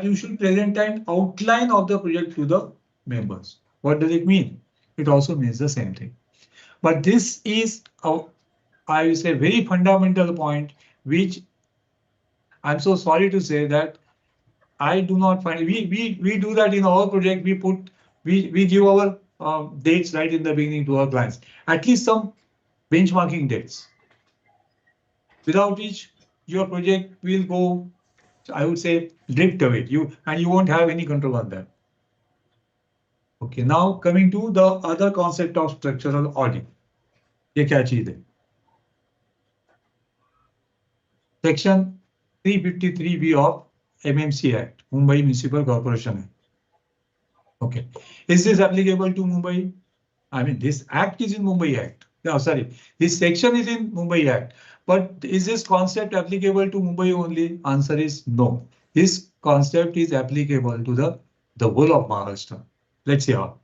you should present an outline of the project to the members. What does it mean? It also means the same thing. But this is, I will say, very fundamental point, which I'm so sorry to say that I do not find. We do that in our project. We give our dates right in the beginning to our clients. At least some benchmarking dates, without which your project will go, I would say, drift away. You won't have any control on that. Okay, now coming to the other concept of structural audit. ये क्या चीज है? Section 353B of MMC Act, Mumbai Municipal Corporation Act. Okay, is this applicable to Mumbai? I mean, this act is in Mumbai Act. No, sorry, this section is in Mumbai Act, But is this concept applicable to Mumbai only? Answer is no. This concept is applicable to the whole of Maharashtra. Let's see how.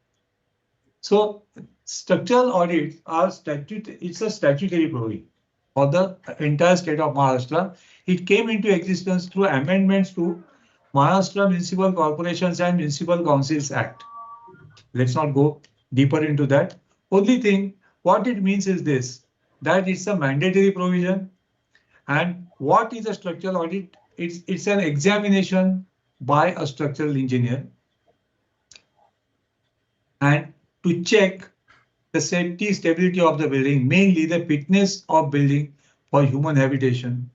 So structural audits are it's a statutory provision for the entire state of Maharashtra. It came into existence through amendments to Maharashtra Municipal Corporations and Municipal Councils Act. Let's not go deeper into that. Only thing, what it means is this, that it's a mandatory provision. And what is a structural audit? It's an examination by a structural engineer and to check the safety stability of the building, mainly the fitness of building for human habitation.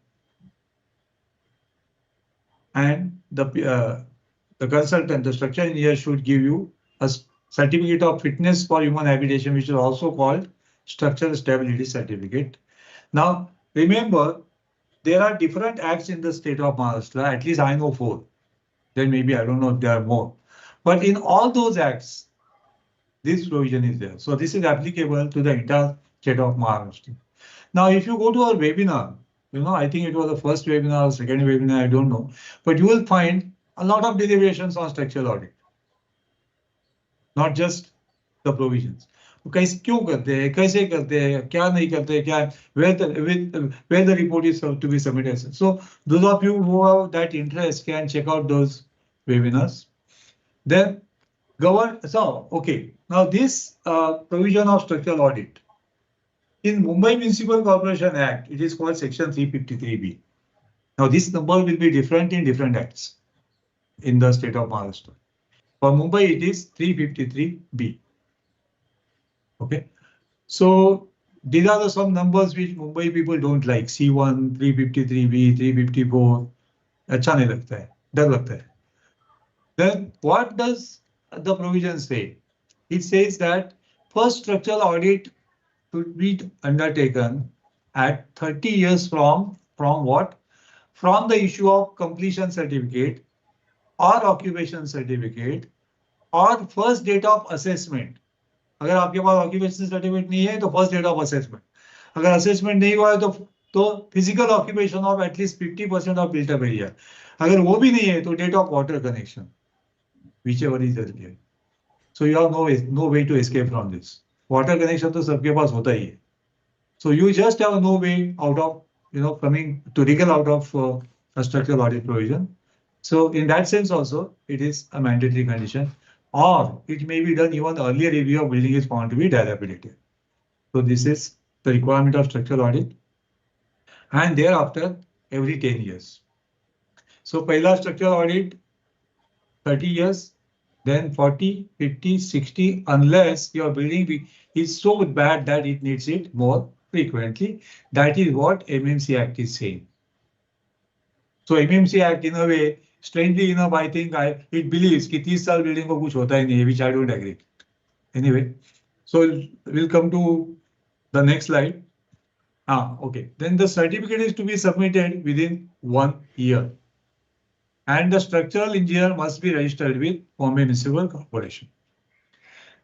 And the consultant, the structural engineer, should give you a certificate of fitness for human habitation, which is also called structural stability certificate. Now, remember, there are different acts in the state of Maharashtra. At least I know 4. Then maybe I don't know if there are more. But in all those acts, this provision is there. So this is applicable to the entire state of Maharashtra. Now, if you go to our webinar, I think it was the first webinar or second webinar, I don't know, but you will find a lot of derivations on structural audit, not just the provisions. क्यों करते हैं, कैसे करते हैं, क्या नहीं करते हैं, क्या where the report is to be submitted. So those of you who have that interest can check out those webinars. Then okay. Now this provision of structural audit in Mumbai Municipal Corporation Act, it is called Section 353B. Now this number will be different in different acts in the state of Maharashtra. For Mumbai, it is 353B. Okay, so these are some numbers which Mumbai people don't like. C1, 353B, 354. अच्छा नहीं लगता है, डर लगता है. Then what does the provision say? It says that first structural audit should be undertaken at 30 years from what? From the issue of completion certificate or occupation certificate or first date of assessment. अगर आपके पास occupation certificate नहीं है तो first date of assessment, अगर assessment नहीं हुआ है तो physical occupation of at least 50% of built up area, अगर वो भी नहीं है तो date of water connection, whichever is earlier. So you have no way to escape from this. Water connection तो सबके पास होता ही है. So you just have no way out of coming to wriggle out of a structural audit provision. So in that sense also it is a mandatory condition. Or it may be done even earlier if your building is found to be dilapidated. So this is the requirement of structural audit. And thereafter, every 10 years. So pehla structural audit, 30 years, then 40, 50, 60, unless your building is so bad that it needs it more frequently. That is what MMC Act is saying. So MMC Act in a way, strangely enough, I think it believes कि 30 साल building को कुछ होता ही नहीं है, which I don't agree. Anyway, so we'll come to the next slide. Okay. Then the certificate is to be submitted within 1 year. And the structural engineer must be registered with Bombay Municipal Corporation.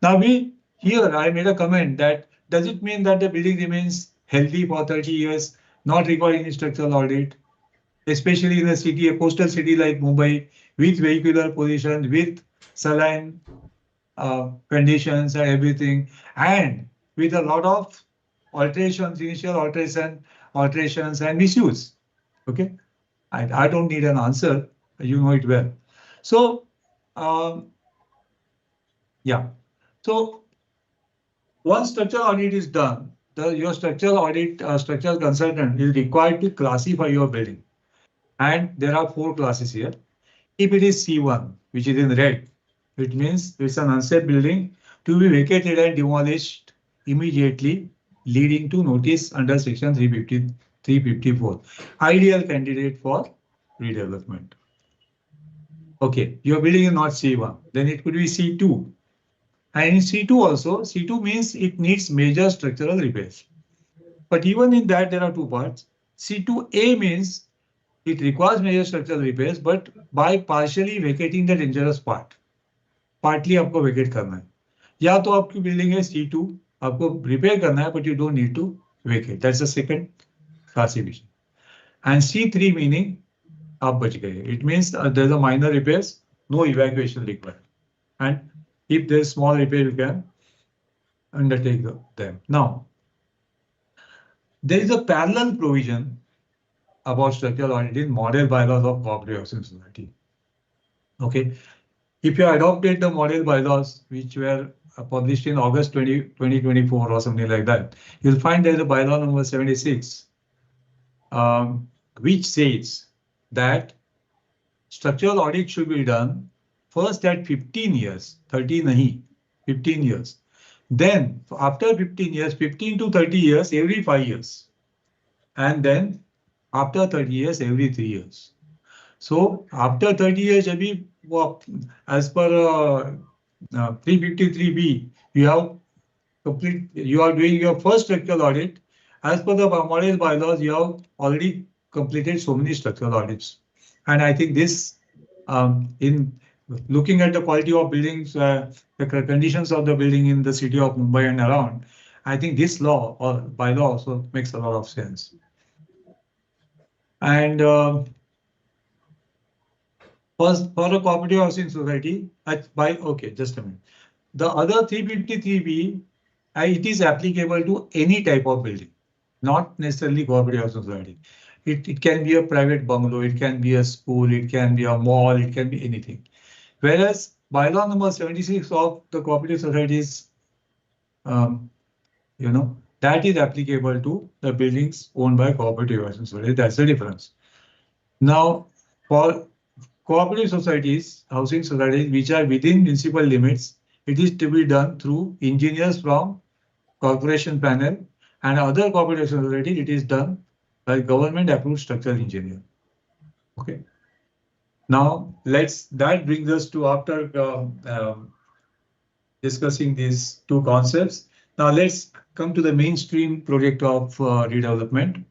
Now here I made a comment that does it mean that the building remains healthy for 30 years, not requiring any structural audit? Especially in a city, a coastal city like Mumbai, with vehicular position, with saline conditions and everything, and with a lot of alterations, initial alterations and misuse. Okay, I don't need an answer. You know it well. So, yeah. So once structural audit is done, your structural consultant is required to classify your building. And there are 4 classes here. If it is C1, which is in red, it means it's an unsafe building to be vacated and demolished immediately, leading to notice under section 354. Ideal candidate for redevelopment. Okay, your building is not C1, then it could be C2. And in C2 also, C2 means it needs major structural repairs. But even in that, there are 2 parts. C2A means it requires major structural repairs, but by partially vacating the dangerous part. Partly आपको vacate करना है. या तो आपकी building है C2, आपको repair करना है, but you don't need to vacate. That's the second classification. And C3 meaning आप बच गए. It means there's a minor repairs, no evacuation required. And if there's small repair, you can undertake them. Now, there is a parallel provision about structural audit in model bylaws of cooperative housing society. Okay, if you adopted the model bylaws which were published in August 2024 or something like that, you'll find there's a bylaw number 76, which says that structural audit should be done first at 15 years, 30 nahi, 15 years. Then after 15 years, 15 to 30 years, every 5 years. And then after 30 years, every 3 years. So after 30 years, as per 353B, you are doing your first structural audit. As per the model bylaws, you have already completed so many structural audits. And I think this, in looking at the quality of buildings, the conditions of the building in the city of Mumbai and around, I think this law or bylaw also makes a lot of sense. And first, for a cooperative housing society, okay, just a minute. The other 353B, it is applicable to any type of building, not necessarily cooperative housing society. It can be a private bungalow, it can be a school, it can be a mall, it can be anything. Whereas bylaw number 76 of the cooperative societies, that is applicable to the buildings owned by cooperative housing society. That's the difference. Now, for cooperative societies, housing societies, which are within municipal limits, it is to be done through engineers from corporation panel, and other cooperative society, it is done by government approved structural engineer. Okay. Now that brings us to, after discussing these two concepts, now let's come to the mainstream project of redevelopment.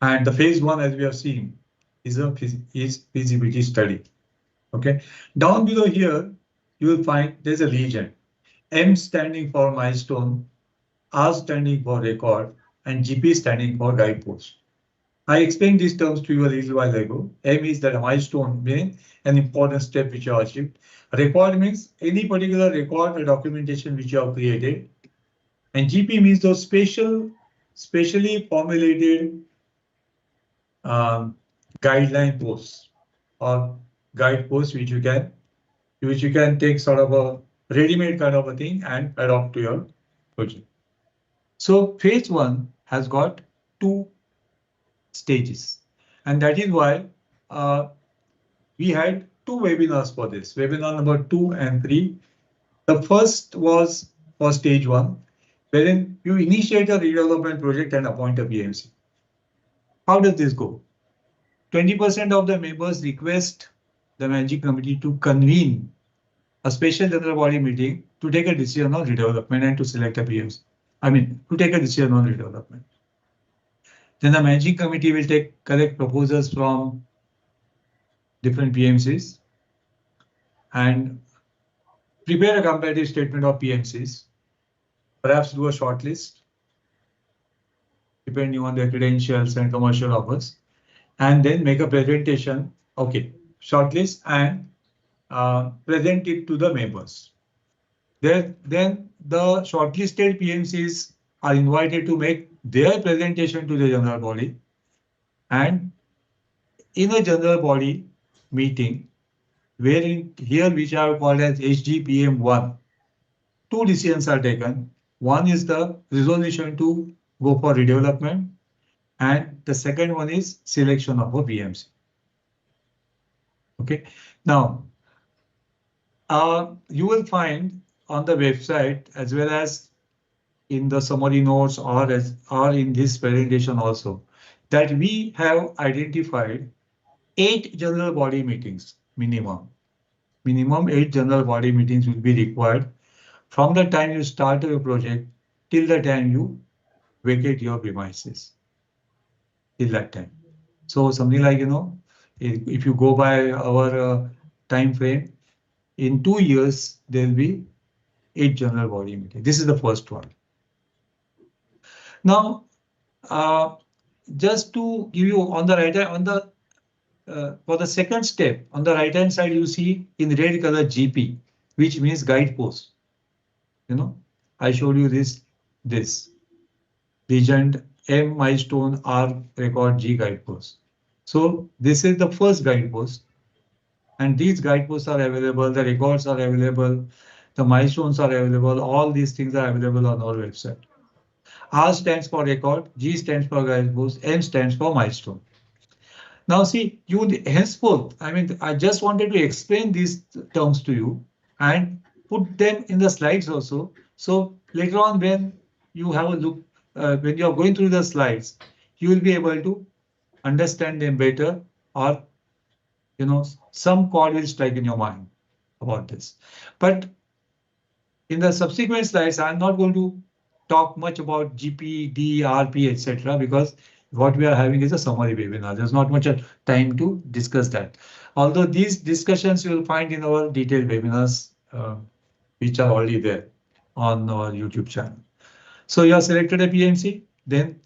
And the phase one, as we have seen, is feasibility study. Okay. Down below here, you will find there's a legend. M standing for milestone, R standing for record, and GP standing for guidepost. I explained these terms to you a little while ago. M is that a milestone, meaning an important step which you have achieved. Record means any particular record or documentation which you have created. And GP means those specially formulated guideline posts or guideposts which you can take sort of a ready-made kind of a thing and adopt to your project. So phase one has got 2 stages, and that is why we had 2 webinars for this, webinar number 2 and 3. The first was for stage 1, wherein you initiate a redevelopment project and appoint a PMC. How does this go? 20% of the members request the managing committee to convene a special general body meeting to take a decision on redevelopment and to select a PMC. To take a decision on redevelopment. Then the managing committee will collect proposals from different PMCs and prepare a comparative statement of PMCs, perhaps do a shortlist, depending on their credentials and commercial offers, and then make a presentation, shortlist and present it to the members. Then the shortlisted PMCs are invited to make their presentation to the general body, and in a general body meeting, wherein here which are called as HGPM1, 2 decisions are taken. One is the resolution to go for redevelopment, and the second one is selection of a PMC. Okay. Now, you will find on the website as well as in the summary notes or in this presentation also that we have identified 8 general body meetings minimum. Minimum 8 general body meetings will be required from the time you start your project till the time you vacate your premises. Till that time. So something like, if you go by our time frame, in 2 years, there will be 8 general body meetings. This is the first one. Now, Just to give you on the right hand, for the second step, on the right hand side, you see in red color GP, which means guidepost. I showed you this legend M milestone R record G guidepost. So this is the first guidepost, and these guideposts are available, the records are available, the milestones are available, all these things are available on our website. R stands for record, G stands for guidepost, M stands for milestone. Now see, you henceforth, I just wanted to explain these terms to you and put them in the slides also. So later on, when you have a look, when you are going through the slides, you will be able to understand them better, or some chord will strike in your mind about this. But in the subsequent slides, I'm not going to talk much about GP, D, RP, etc. because what we are having is a summary webinar. There's not much time to discuss that. Although these discussions you will find in our detailed webinars, which are already there on our YouTube channel. So you have selected a PMC, then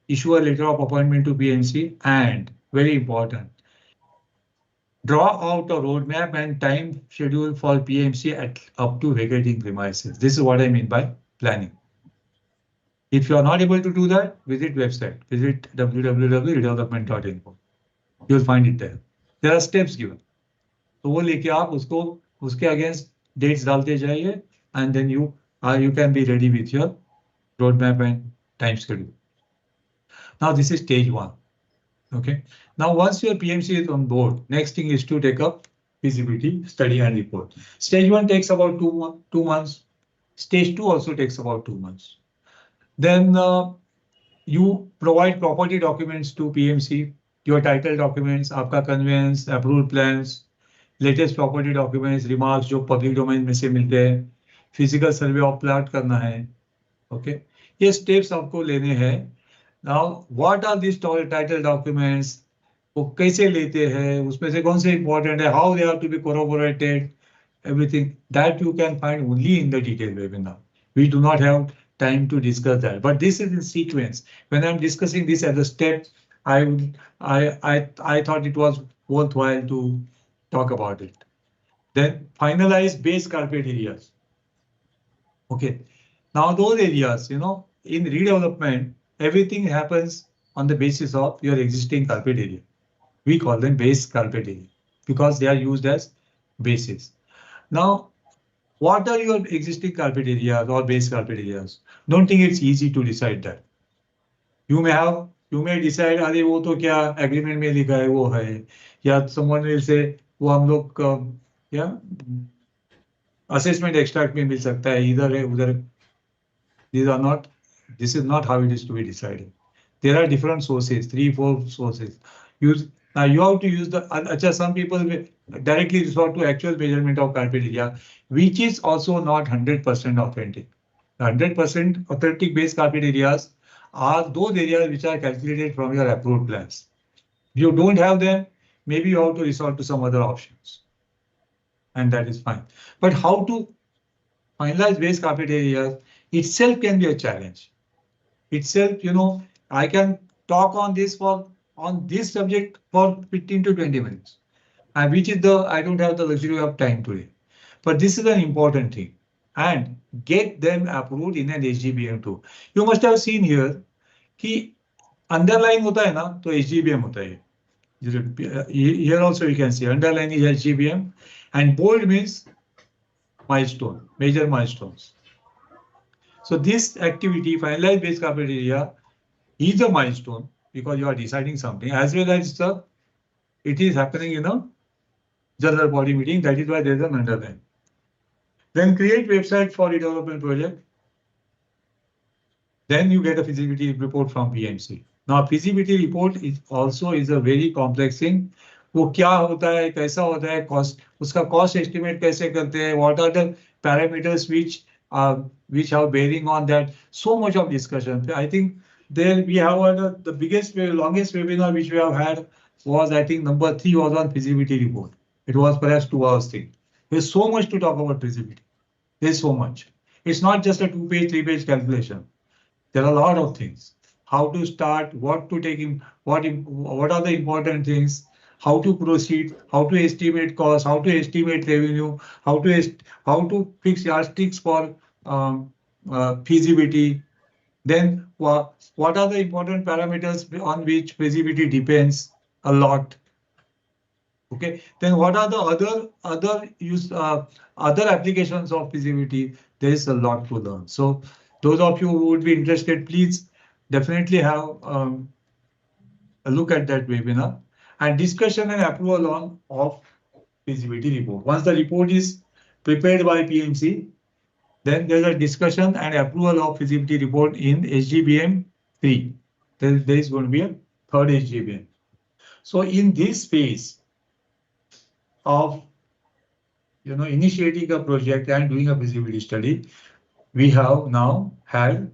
issue a letter of appointment to PMC, and very important, draw out a roadmap and time schedule for PMC at up to vacating premises. This is what I mean by planning. If you are not able to do that, visit website, visit www.redevelopment.info. You'll find it there. There are steps given. तो वो लेके आप उसको उसके against dates डालते जाइए, and then you can be ready with your roadmap and time schedule. Now this is stage 1. Okay. Now once your PMC is on board, next thing is to take up feasibility study and report. Stage 1 takes about 2 months. Stage 2 also takes about 2 months. Then you provide property documents to PMC, your title documents, आपका conveyance, approval plans, latest property documents, remarks जो public domain में से मिलते हैं, physical survey of plot करना है. Okay, ये steps आपको लेने हैं. Now, what are these title documents? वो कैसे लेते हैं? उसमें से कौन से important है? How they have to be corroborated? Everything that you can find only in the detailed webinar. We do not have time to discuss that, but this is in sequence. When I'm discussing this as a step, I thought it was worthwhile to talk about it. Then finalize base carpet areas. Okay, now those areas, in redevelopment, everything happens on the basis of your existing carpet area. We call them base carpet area because they are used as bases. Now, what are your existing carpet areas or base carpet areas? Don't think it's easy to decide that. You may decide, अरे वो तो क्या agreement में लिखा है वो है, या someone will say वो हम लोग assessment extract में मिल सकता है, इधर है उधर. This is not how it is to be decided. There are different sources, 3-4 sources. Now you have to use some people will directly resort to actual measurement of carpet area, which is also not 100% authentic. 100% authentic base carpet areas are those areas which are calculated from your approved plans. If you don't have them, maybe you have to resort to some other options, and that is fine. But how to finalize base carpet areas itself can be a challenge. Itself, I can talk on this subject for 15 to 20 minutes, which is I don't have the luxury of time today. But this is an important thing, and get them approved in an HGBM too. You must have seen here कि underline होता है ना, तो HGBM होता है. Here also you can see underline is HGBM, and bold means milestone, major milestones. So this activity, finalize base carpet area, is a milestone because you are deciding something, as well as it is happening in a general body meeting. That is why there is an underline. Then create website for redevelopment project. Then you get a feasibility report from PMC. Now feasibility report is also a very complex thing. वो क्या होता है, कैसा होता है, cost, उसका cost estimate कैसे करते हैं, what are the parameters which have bearing on that. So much of discussion. I think there we have the biggest, longest webinar which we have had was, I think, number 3 was on feasibility report. It was perhaps 2 hours thing. There's so much to talk about feasibility. There's so much. It's not just a 2-page, 3-page calculation. There are a lot of things. how to start, what to take in, what are the important things, how to proceed, how to estimate cost, how to estimate revenue, how to fix yardsticks for feasibility. Then what are the important parameters on which feasibility depends a lot? Okay, then what are the other applications of feasibility? There is a lot to learn. So those of you who would be interested, please definitely have a look at that webinar. And discussion and approval on of feasibility report. Once the report is prepared by PMC, then there's a discussion and approval of feasibility report in SGBM 3. Then there is going to be a third SGBM. So in this phase of initiating a project and doing a feasibility study, we have now had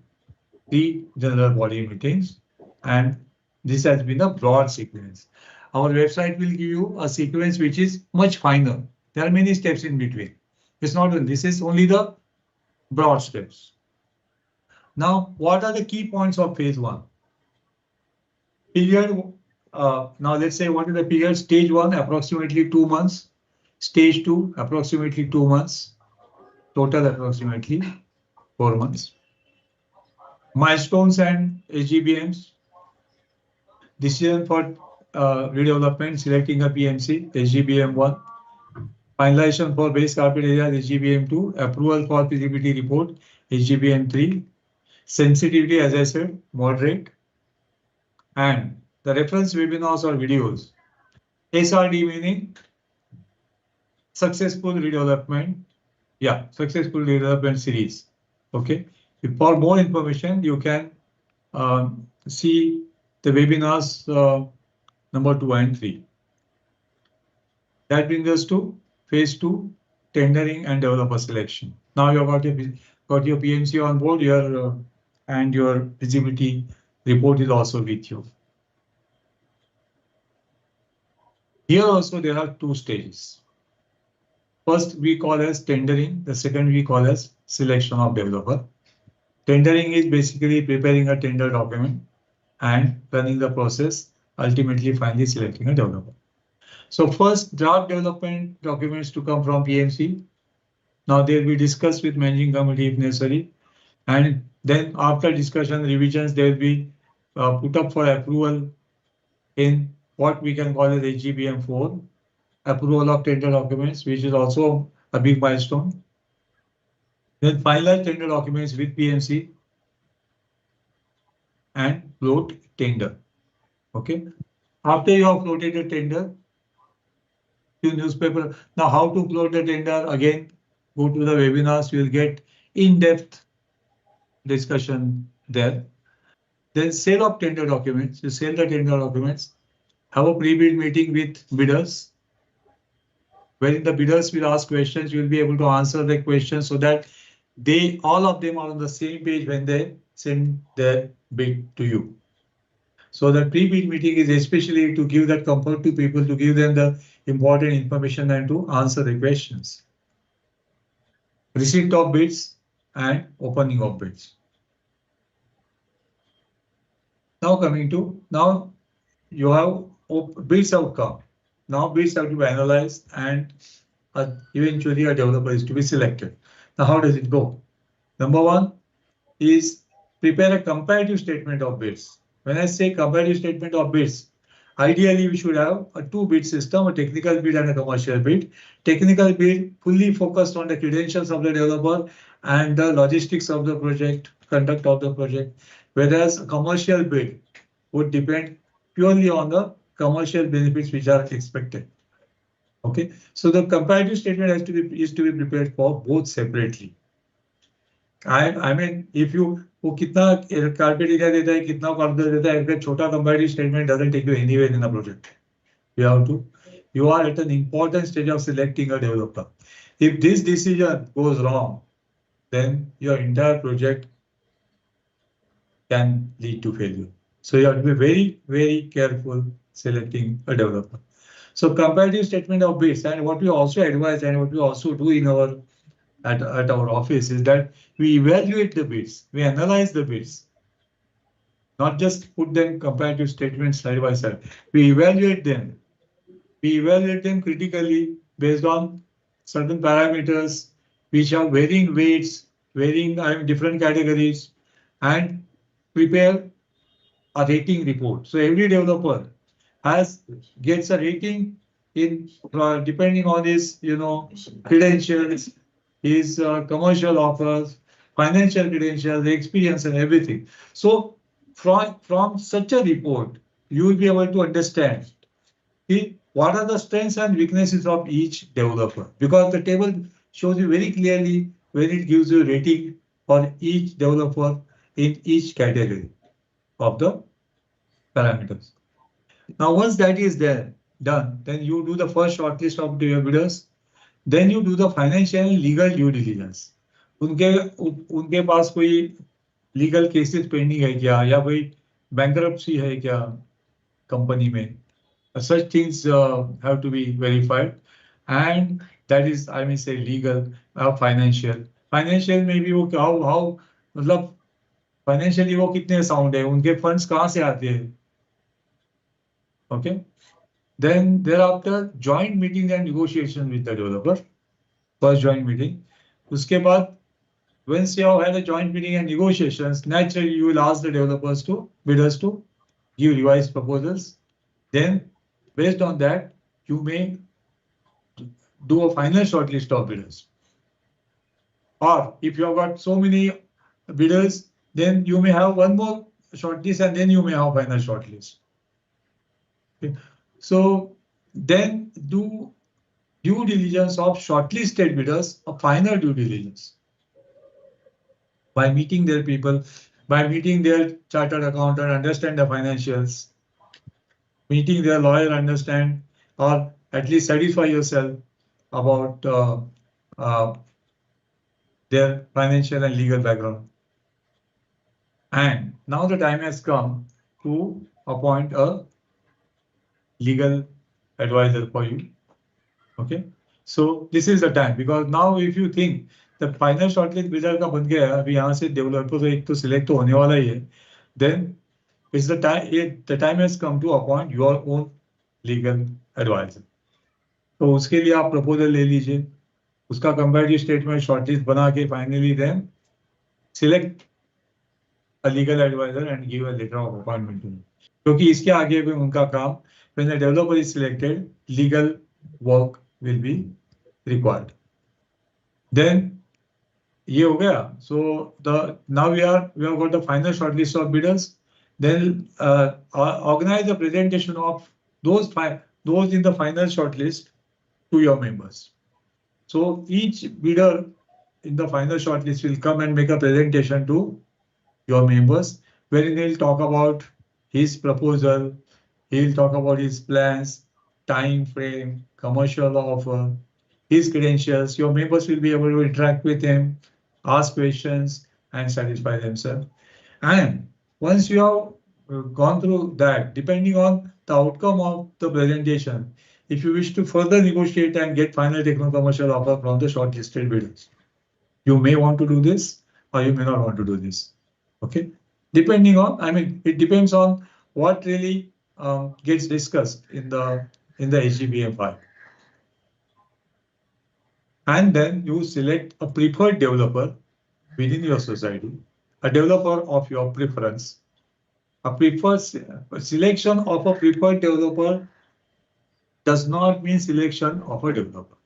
3 general body meetings, and this has been a broad sequence. Our website will give you a sequence which is much finer. There are many steps in between. It's not, this is only the broad steps. Now, what are the key points of phase 1? Period. Now let's say what is the period? Stage 1, approximately 2 months. Stage 2, approximately 2 months. Total approximately 4 months. Milestones and SGBMs. Decision for redevelopment, selecting a PMC, SGBM 1. Finalization for base carpet area, SGBM 2. Approval for feasibility report, SGBM 3. Sensitivity, as I said, moderate. And the reference webinars or videos. SRD meaning successful redevelopment. Yeah, successful redevelopment series. Okay. For more information, you can see the webinars number 2 and 3. That brings us to phase 2, tendering and developer selection. Now you have got your PMC on board, and your feasibility report is also with you. Here also there are 2 stages. First we call as tendering, the second we call as selection of developer. Tendering is basically preparing a tender document and running the process, ultimately finally selecting a developer. So first, draft development documents to come from PMC. Now they'll be discussed with managing committee if necessary. And then after discussion, revisions, they'll be put up for approval in what we can call as HGBM 4, approval of tender documents, which is also a big milestone. Then finalize tender documents with PMC and float tender. Okay. After you have floated a tender, to newspaper. Now, how to float the tender? Again, go to the webinars. You will get in-depth discussion there. Then sale of tender documents. You sell the tender documents. Have a pre-bid meeting with bidders, wherein the bidders will ask questions. You will be able to answer the questions so that all of them are on the same page when they send their bid to you. So the pre-bid meeting is especially to give that comfort to people, to give them the important information and to answer the questions. Receipt of bids and opening of bids. Now coming to, now you have bids outcome. Now bids have to be analyzed and eventually a developer is to be selected. Now how does it go? Number 1 is prepare a comparative statement of bids. When I say comparative statement of bids, ideally we should have a 2-bid system, a technical bid and a commercial bid. Technical bid fully focused on the credentials of the developer and the logistics of the project, conduct of the project, whereas a commercial bid would depend purely on the commercial benefits which are expected. Okay, so the comparative statement is to be prepared for both separately. I mean, if you वो कितना carpet area देता है, कितना corner देता है, एक छोटा comparative statement doesn't take you anywhere in a project. You are at an important stage of selecting a developer. If this decision goes wrong, then your entire project can lead to failure. So you have to be very, very careful selecting a developer. So comparative statement of bids, and what we also advise and what we also do in our at our office is that we evaluate the bids, we analyze the bids. not just put them comparative statements side by side. We evaluate them. We evaluate them critically based on certain parameters which have varying weights, varying different categories, and prepare a rating report. So every developer has gets a rating in depending on his credentials, his commercial offers, financial credentials, experience, and everything. So from such a report, you will be able to understand what are the strengths and weaknesses of each developer, because the table shows you very clearly when it gives you rating for each developer in each category of the parameters. Now, once that is there, done, then you do the first shortlist of the bidders. Then you do the financial and legal due diligence. उनके उनके पास कोई legal cases pending है क्या, या कोई bankruptcy है क्या company में. Such things have to be verified, and that is, I may say, legal, financial. Financial में भी वो how मतलब फाइनेंशियली वो कितने साउंड है, उनके फंड्स कहाँ से आते हैं. Okay. Then thereafter, joint meeting and negotiation with the developer. First joint meeting. उसके बाद, once you have had a joint meeting and negotiations, naturally you will ask the bidders to give revised proposals. Then, based on that, you may do a final shortlist of bidders. Or if you have got so many bidders, then you may have one more shortlist, and then you may have final shortlist. Okay. So then do due diligence of shortlisted bidders, a final due diligence. By meeting their people, by meeting their chartered accountant, understand the financials, meeting their lawyer, understand, or at least satisfy yourself about their financial and legal background. And now the time has come to appoint a legal advisor for you. Okay, so this is the time, because now if you think the final shortlist bidder का बन गया, अभी यहाँ से developer तो एक तो select तो होने वाला ही है, then it's the time has come to appoint your own legal advisor. तो उसके लिए आप proposal ले लीजिए, उसका comparative statement shortlist बना के finally then select a legal advisor and give a letter of appointment to him. क्योंकि इसके आगे भी उनका काम, when the developer is selected, legal work will be required. Then ये हो गया. So now we have got the final shortlist of bidders. Then organize the presentation of those in the final shortlist to your members. So each bidder in the final shortlist will come and make a presentation to your members, wherein he'll talk about his proposal, he'll talk about his plans, time frame, commercial offer, his credentials. Your members will be able to interact with him, ask questions, and satisfy themselves. And once you have gone through that, depending on the outcome of the presentation, if you wish to further negotiate and get final techno-commercial offer from the shortlisted bidders, you may want to do this, or you may not want to do this. Okay, depending on, it depends on what really gets discussed in the HGBM file. And then you select a preferred developer within your society, a developer of your preference. A preferred selection of a preferred developer does not mean selection of a developer.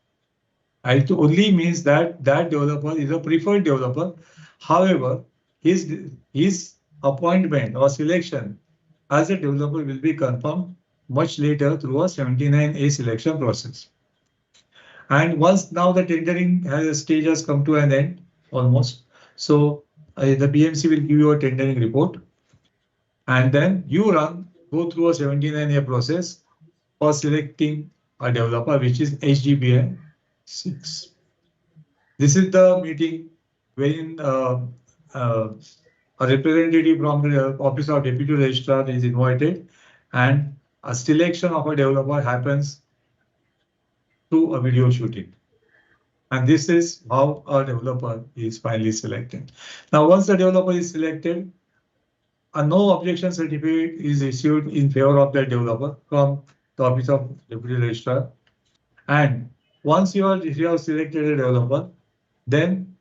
It only means that developer is a preferred developer. However, his appointment or selection as a developer will be confirmed much later through a 79A selection process. And once now the tendering stage has come to an end almost, so the BMC will give you a tendering report, and then you go through a 79A process for selecting a developer, which is HGBM 6. This is the meeting wherein a representative from the Office of Deputy Registrar is invited, and a selection of a developer happens through a video shooting. And this is how a developer is finally selected. Now, once the developer is selected, a no objection certificate is issued in favor of the developer from the Office of Deputy Registrar. And once you have selected a developer, then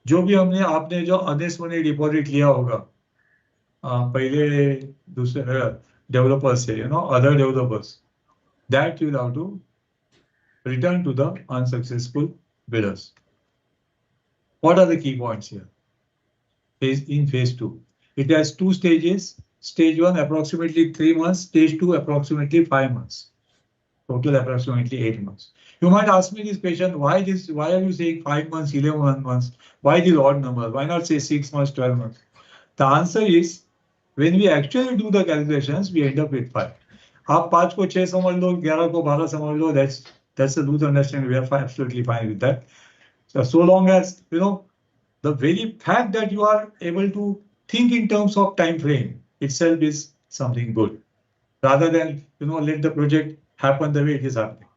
जो भी आपने जो अनेस money deposit लिया होगा पहले दूसरे developers से, other developers, that you'll have to return to the unsuccessful bidders. What are the key points here? In phase 2, it has 2 stages. Stage 1 approximately 3 months, stage 2 approximately 5 months, total approximately 8 months. You might ask me this question, why are you saying 5 months, 11 months? Why this odd number? Why not say 6 months, 12 months? The answer is, when we actually do the calculations, we end up with 5. आप 5 को 6 समझ लो, 11 को 12 समझ लो, that's a loose understanding. We are absolutely fine with that. So long as, the very fact that you are able to think in terms of time frame itself is something good, rather than, let the project happen the way it is happening.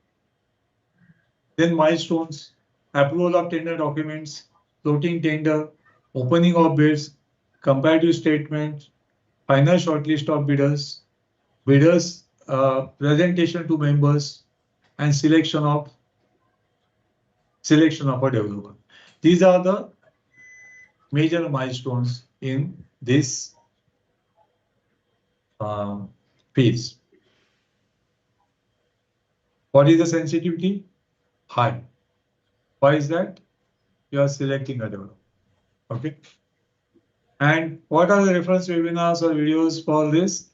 Then milestones, approval of tender documents, floating tender, opening of bids, comparative statement, final shortlist of bidders, presentation to members, and selection of a developer. These are the major milestones in this phase. What is the sensitivity? High. Why is that? You are selecting a developer. Okay. And what are the reference webinars or videos for this?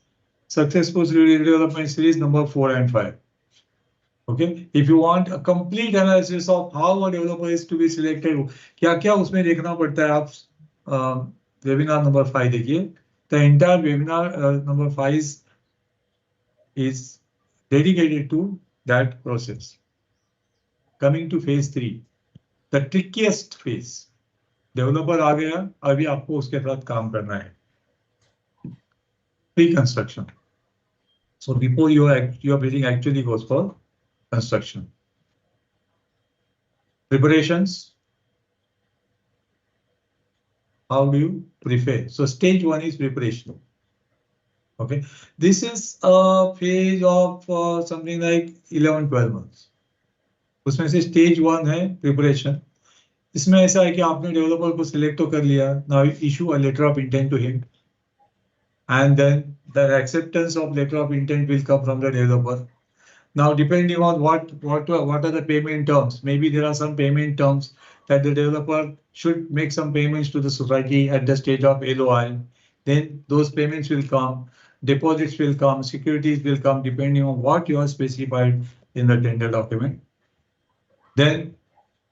Successful Redevelopment Series number 4 and 5. Okay. If you want a complete analysis of how a developer is to be selected, क्या उसमें देखना पड़ता है, आप webinar number 5 देखिए. The entire webinar number 5 is dedicated to that process. Coming to phase 3, the trickiest phase. Developer आ गया, अभी आपको उसके साथ काम करना है. Pre-construction. So before your building actually goes for construction. Preparations. How do you prepare? So stage 1 is preparation. Okay, this is a phase of something like 11-12 months. उसमें से stage 1 है preparation. इसमें ऐसा है कि आपने developer को select तो कर लिया. Now issue a letter of intent to him, and then the acceptance of letter of intent will come from the developer. Now, depending on what are the payment terms, maybe there are some payment terms that the developer should make some payments to the society at the stage of LOI. Then those payments will come, deposits will come, securities will come, depending on what you are specified in the tender document. Then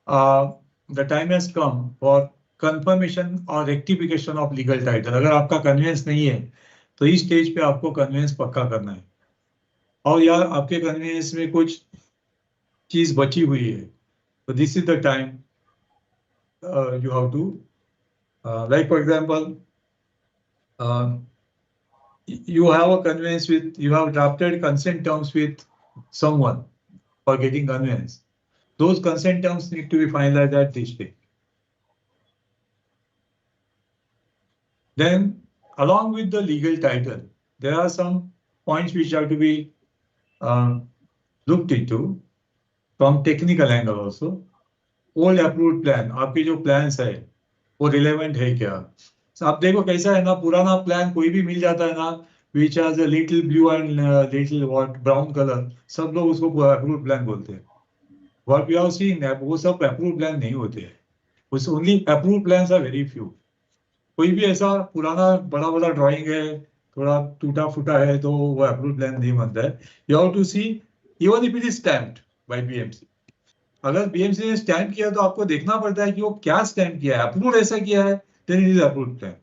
the time has come for confirmation or rectification of legal title. अगर आपका conveyance नहीं है, तो इस stage पे आपको conveyance पक्का करना है. और यार आपके conveyance में कुछ चीज बची हुई है, तो this is the time you have to, like for example, you have a conveyance with, you have drafted consent terms with someone for getting conveyance. Those consent terms need to be finalized at this stage. Then, along with the legal title, there are some points which have to be looked into from technical angle also. Old approved plan, आपके जो plans है, वो relevant है क्या? So आप देखो कैसा है ना, पुराना plan कोई भी मिल जाता है ना, which has a little blue and little brown color, सब लोग उसको approved plan बोलते हैं. What we have seen, वो सब approved plan नहीं होते हैं. उस only approved plans are very few. कोई भी ऐसा पुराना बड़ा ड्राइंग है, थोड़ा टूटा फूटा है, तो वो approved plan नहीं बनता है. You have to see, even if it is stamped by BMC. अगर BMC ने स्टैम्प किया तो आपको देखना पड़ता है कि वो क्या स्टैम्प किया है. अप्रूव ऐसा किया है, then it is approved plan.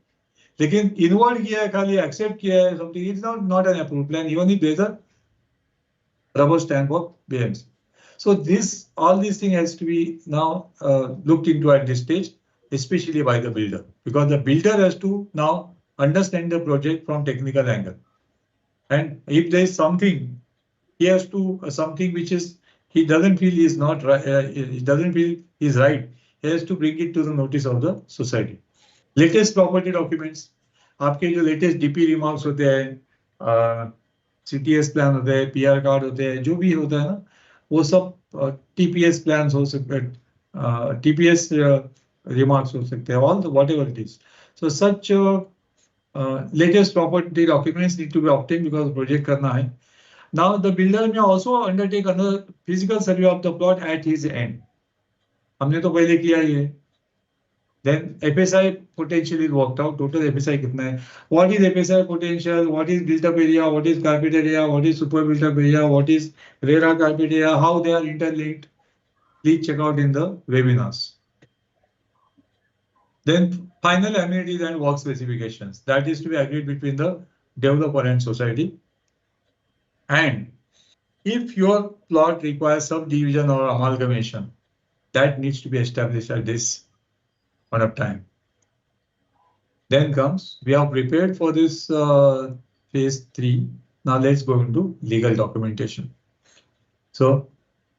लेकिन इनवर्ड किया है, खाली एक्सेप्ट किया है, something, it's not an approved plan, even if there's a rubber stamp of BMC. So all these things has to be now looked into at this stage, especially by the builder, because the builder has to now understand the project from technical angle. And if there is something, he has to something which is he doesn't feel is not right, he doesn't feel is right, he has to bring it to the notice of the society. Latest property documents. आपके जो latest DP remarks होते हैं, CTS plan होते हैं, PR card होते हैं, जो भी होता है ना, वो सब टीपीएस प्लान हो सकते हैं, टीपीएस रिमार्क्स हो सकते हैं, all what ever it is. So such latest property documents need to be obtained because project करना है. Now the builder may also undertake another physical survey of the plot at his end. हमने तो पहले किया ही है. Then FSI potential is worked out. Total FSI कितना है? What is FSI potential? What is built-up area? What is carpet area? What is super built-up area? What is RERA carpet area? How they are interlinked? Please check out in the webinars. Then final amenities and work specifications. That is to be agreed between the developer and society. And if your plot requires subdivision or amalgamation, that needs to be established at this point of time. Then comes, we have prepared for this phase 3. Now let's go into legal documentation. So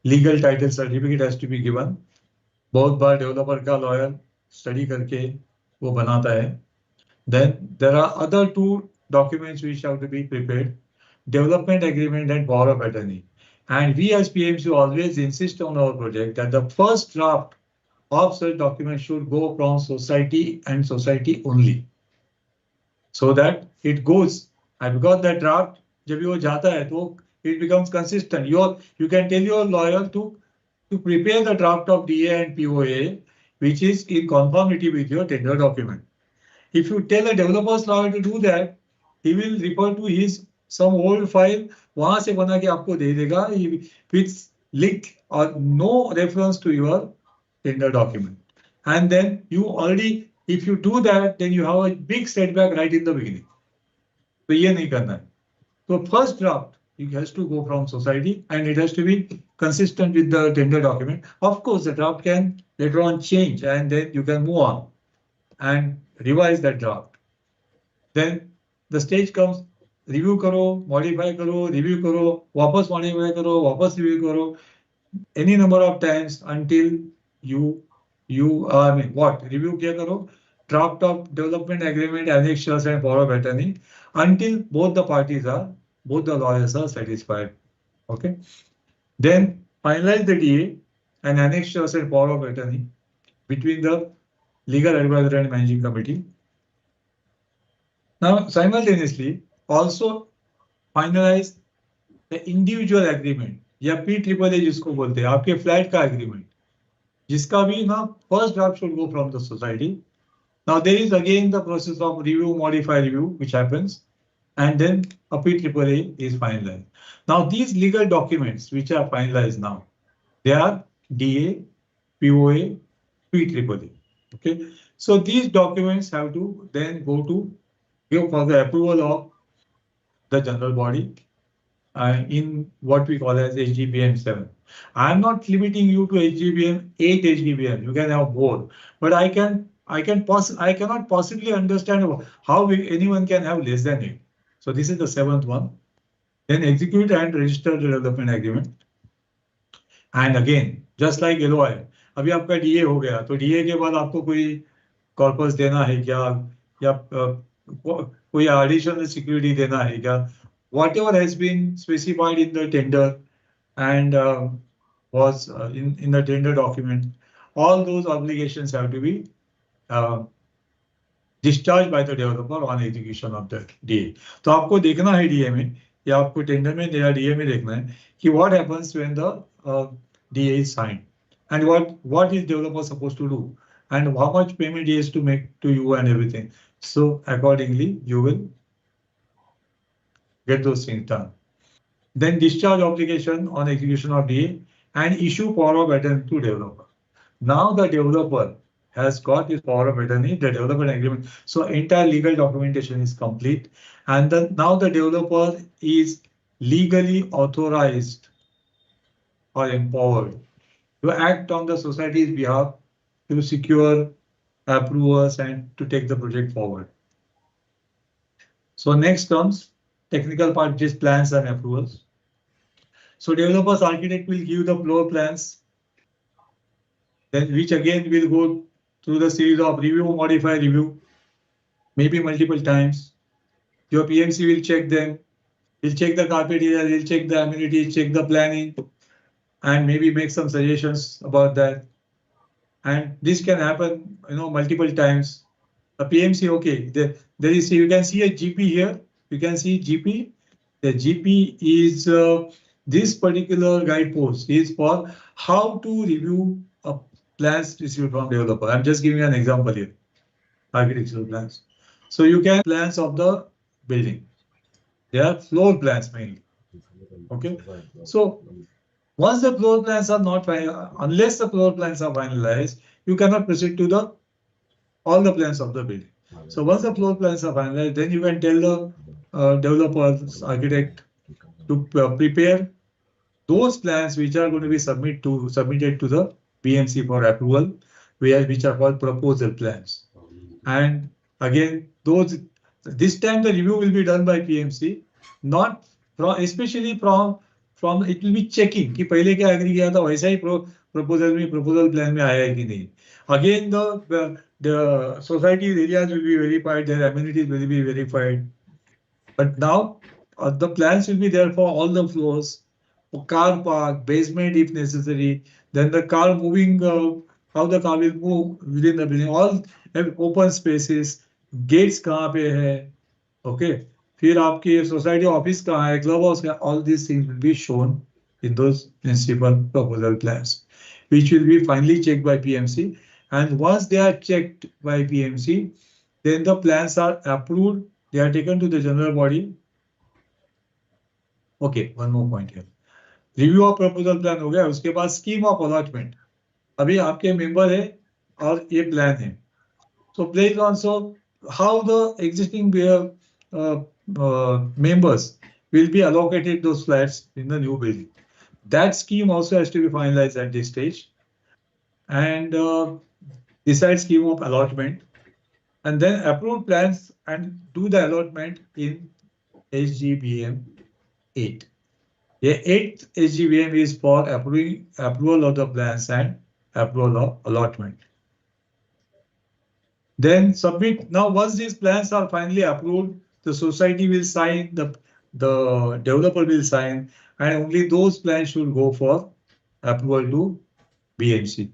legal title certificate has to be given. बहुत बार developer का lawyer study करके वो बनाता है. Then there are other 2 documents which have to be prepared: development agreement and power of attorney. And we as PMC always insist on our project that the first draft of such document should go from society and society only, so that it goes. And because that draft, जब वो जाता है तो it becomes consistent. You can tell your lawyer to prepare the draft of DA and POA, which is in conformity with your tender document. If you tell a developer's lawyer to do that, he will refer to his some old file, वहां से बना के आपको दे देगा, with link or no reference to your tender document. And then you already, if you do that, then you have a big setback right in the beginning. तो ये नहीं करना है. So first draft, it has to go from society and it has to be consistent with the tender document. Of course, the draft can later on change and then you can move on and revise that draft. Then the stage comes, review karo, modify karo, review karo, वापस modify karo, वापस review karo, any number of times until you review किया करो, draft of development agreement, annexures and power of attorney, until both the lawyers are satisfied. Okay. Then finalize the DA and annexures and power of attorney between the legal advisor and managing committee. Now simultaneously also finalize the individual agreement या PAAA जिसको बोलते हैं, आपके flat का agreement, जिसका भी ना first draft should go from the society. Now there is again the process of review, modify, review, which happens, and then a PAAA is finalized. Now these legal documents which are finalized now, they are DA, POA, PAAA. Okay, so these documents have to then go to give for the approval of the general body in what we call as HGBM 7. I am not limiting you to HGBM 8 HGBM. You can have more, but I cannot possibly understand how anyone can have less than 8. So this is the 7th one. Then execute and register the development agreement. And again, just like LOI, अभी आपका DA हो गया, तो DA के बाद आपको कोई corpus देना है क्या, या कोई additional security देना है क्या, whatever has been specified in the tender and was in the tender document, all those obligations have to be discharged by the developer on execution of the DA. तो आपको देखना है DA में, या आपको टेंडर में या DA में देखना है कि what happens when the DA is signed and what is developer supposed to do and how much payment he has to make to you and everything. So accordingly, you will get those things done. Then discharge obligation on execution of DA and issue power of attorney to developer. Now the developer has got his power of attorney, the development agreement. So entire legal documentation is complete, and now the developer is legally authorized or empowered to act on the society's behalf to secure approvals and to take the project forward. So next comes technical part, which is plans and approvals. So developer's architect will give the floor plans, then which again will go through the series of review, modify, review. maybe multiple times. Your PMC will check them. He'll check the carpet area, he'll check the amenities, check the planning, and maybe make some suggestions about that. And this can happen, multiple times. A PMC, okay, there is, you can see a GP here. You can see GP. The GP is this particular guidepost is for how to review a plans received from developer. I'm just giving an example here, architectural plans. So you can plans of the building. They are floor plans mainly. Okay, so once the floor plans are not unless the floor plans are finalized, you cannot proceed to the all the plans of the building. So once the floor plans are finalized, then you can tell the developers, architect to prepare those plans which are going to be submitted to the BMC for approval, which are called proposal plans. And again, this time the review will be done by PMC, not especially from it will be checking कि पहले क्या agree किया था वैसा ही proposal plan में आया है कि नहीं. Again, the society areas will be verified, their amenities will be verified. But now the plans will be there for all the floors, for car park, basement if necessary, then the car moving, how the car will move within the building, all open spaces, gates कहाँ पे है, okay. फिर आपकी society office कहाँ है, club house कहाँ, all these things will be shown in those principal proposal plans, which will be finally checked by PMC. And once they are checked by PMC, then the plans are approved. They are taken to the general body. Okay, one more point here. Review of proposal plan हो गया, उसके बाद scheme of allotment. अभी आपके member है और ये plan है. So based on how the existing members will be allocated those flats in the new building. That scheme also has to be finalized at this stage. And decide scheme of allotment. And then approve plans and do the allotment in SGBM 8. The 8th SGBM is for approval of the plans and approval of allotment. Then submit. Now, once these plans are finally approved, the society will sign, the developer will sign, and only those plans should go for approval to BMC.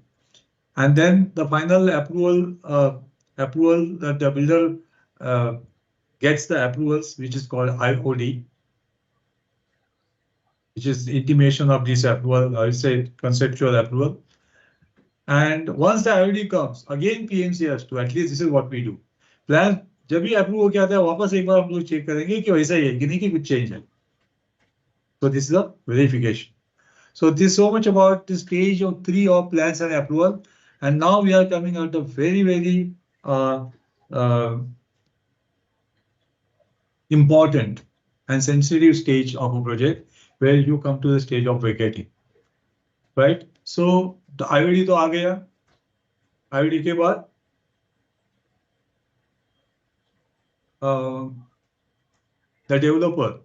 And then the final approval that the builder gets the approvals, which is called IOD, which is intimation of this approval, I would say conceptual approval. And once the IOD comes, again PMC has to, at least this is what we do. Plan जब भी approve हो गया था वापस एक बार हम लोग check करेंगे कि वैसा ही है कि नहीं कि कुछ change है. So this is a verification. So this is so much about the stage of 3 of plans and approval. And now we are coming out of very, very important and sensitive stage of a project where you come to the stage of vacating, right? So the IOD तो आ गया, IOD के बाद the developer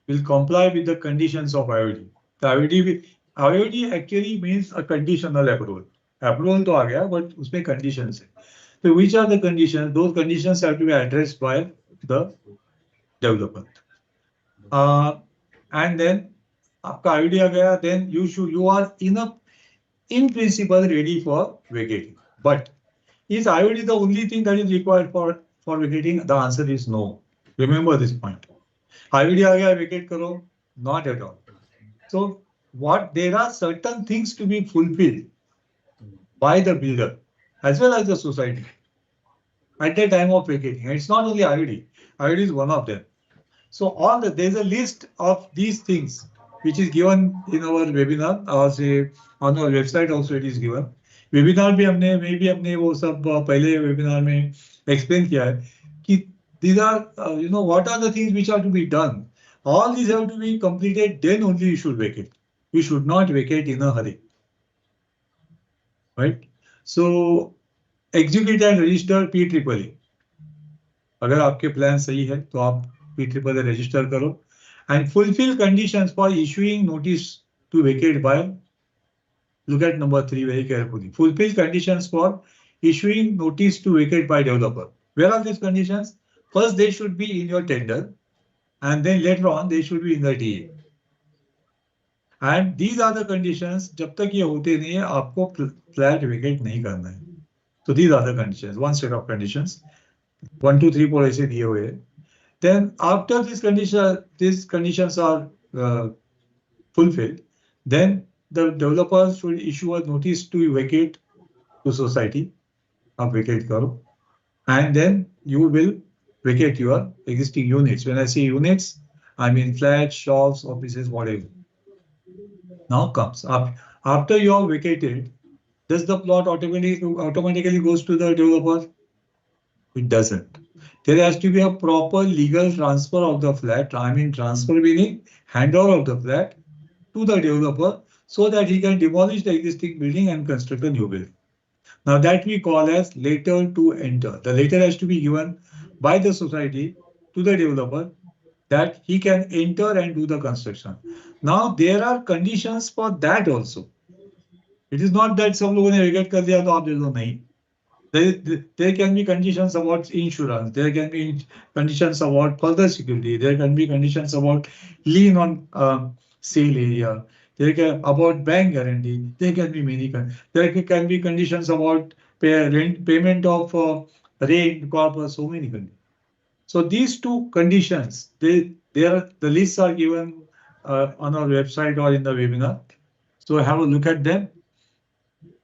will comply with the conditions of IOD. The IOD actually means a conditional approval. Approval तो आ गया, but उसमें conditions है. So which are the conditions? Those conditions have to be addressed by the developer. And then आपका IOD आ गया, then you are in principle ready for vacating. But is IOD the only thing that is required for vacating? The answer is no. Remember this point. IOD आ गया, vacate करो? Not at all. So there are certain things to be fulfilled by the builder as well as the society at the time of vacating. It's not only IOD. IOD is one of them. So there's a list of these things which is given in our webinar, or say on our website also it is given. Webinar भी हमने वो सब पहले webinar में explain किया है कि these are what are the things which are to be done. All these have to be completed, then only you should vacate. You should not vacate in a hurry, right? So execute and register PEEE. अगर आपके plan सही है तो आप PEEE register करो and fulfill conditions for issuing notice to vacate by, look at number 3 very carefully. Fulfill conditions for issuing notice to vacate by developer. Where are these conditions? First, they should be in your tender, and then later on, they should be in the DA. And these are the conditions. जब तक ये होते नहीं है, आपको flat vacate नहीं करना है. So these are the conditions. One set of conditions. 1, 2, 3, 4 ऐसे दिए हुए हैं. Then after these conditions are fulfilled, then the developers should issue a notice to vacate to society. आप vacate करो, and then you will vacate your existing units. When I say units, I mean flats, shops, offices, whatever. Now comes after you have vacated, does the plot automatically goes to the developer? It doesn't. There has to be a proper legal transfer of the flat. I mean transfer meaning handover of the flat to the developer so that he can demolish the existing building and construct a new building. Now that we call as letter to enter. The letter has to be given by the society to the developer that he can enter and do the construction. Now there are conditions for that also. It is not that some लोगों ने vacate कर दिया तो आप दे दो, नहीं. There can be conditions about insurance. There can be conditions about further security. There can be conditions about lien on sale area. There can about bank guarantee. There can be many. There can be conditions about payment of rent, corpus. So many conditions. So these two conditions, the lists are given on our website or in the webinar. So have a look at them.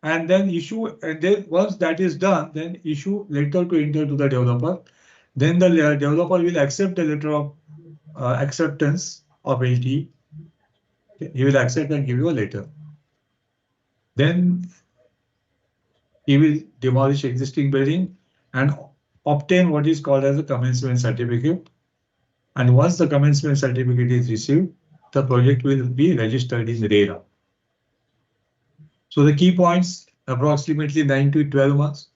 And then issue, and then once that is done, then issue letter to enter to the developer. Then the developer will accept the letter of acceptance of LT. He will accept and give you a letter. Then he will demolish existing building and obtain what is called as a commencement certificate. And once the commencement certificate is received, the project will be registered in RERA. So the key points, approximately 9 to 12 months.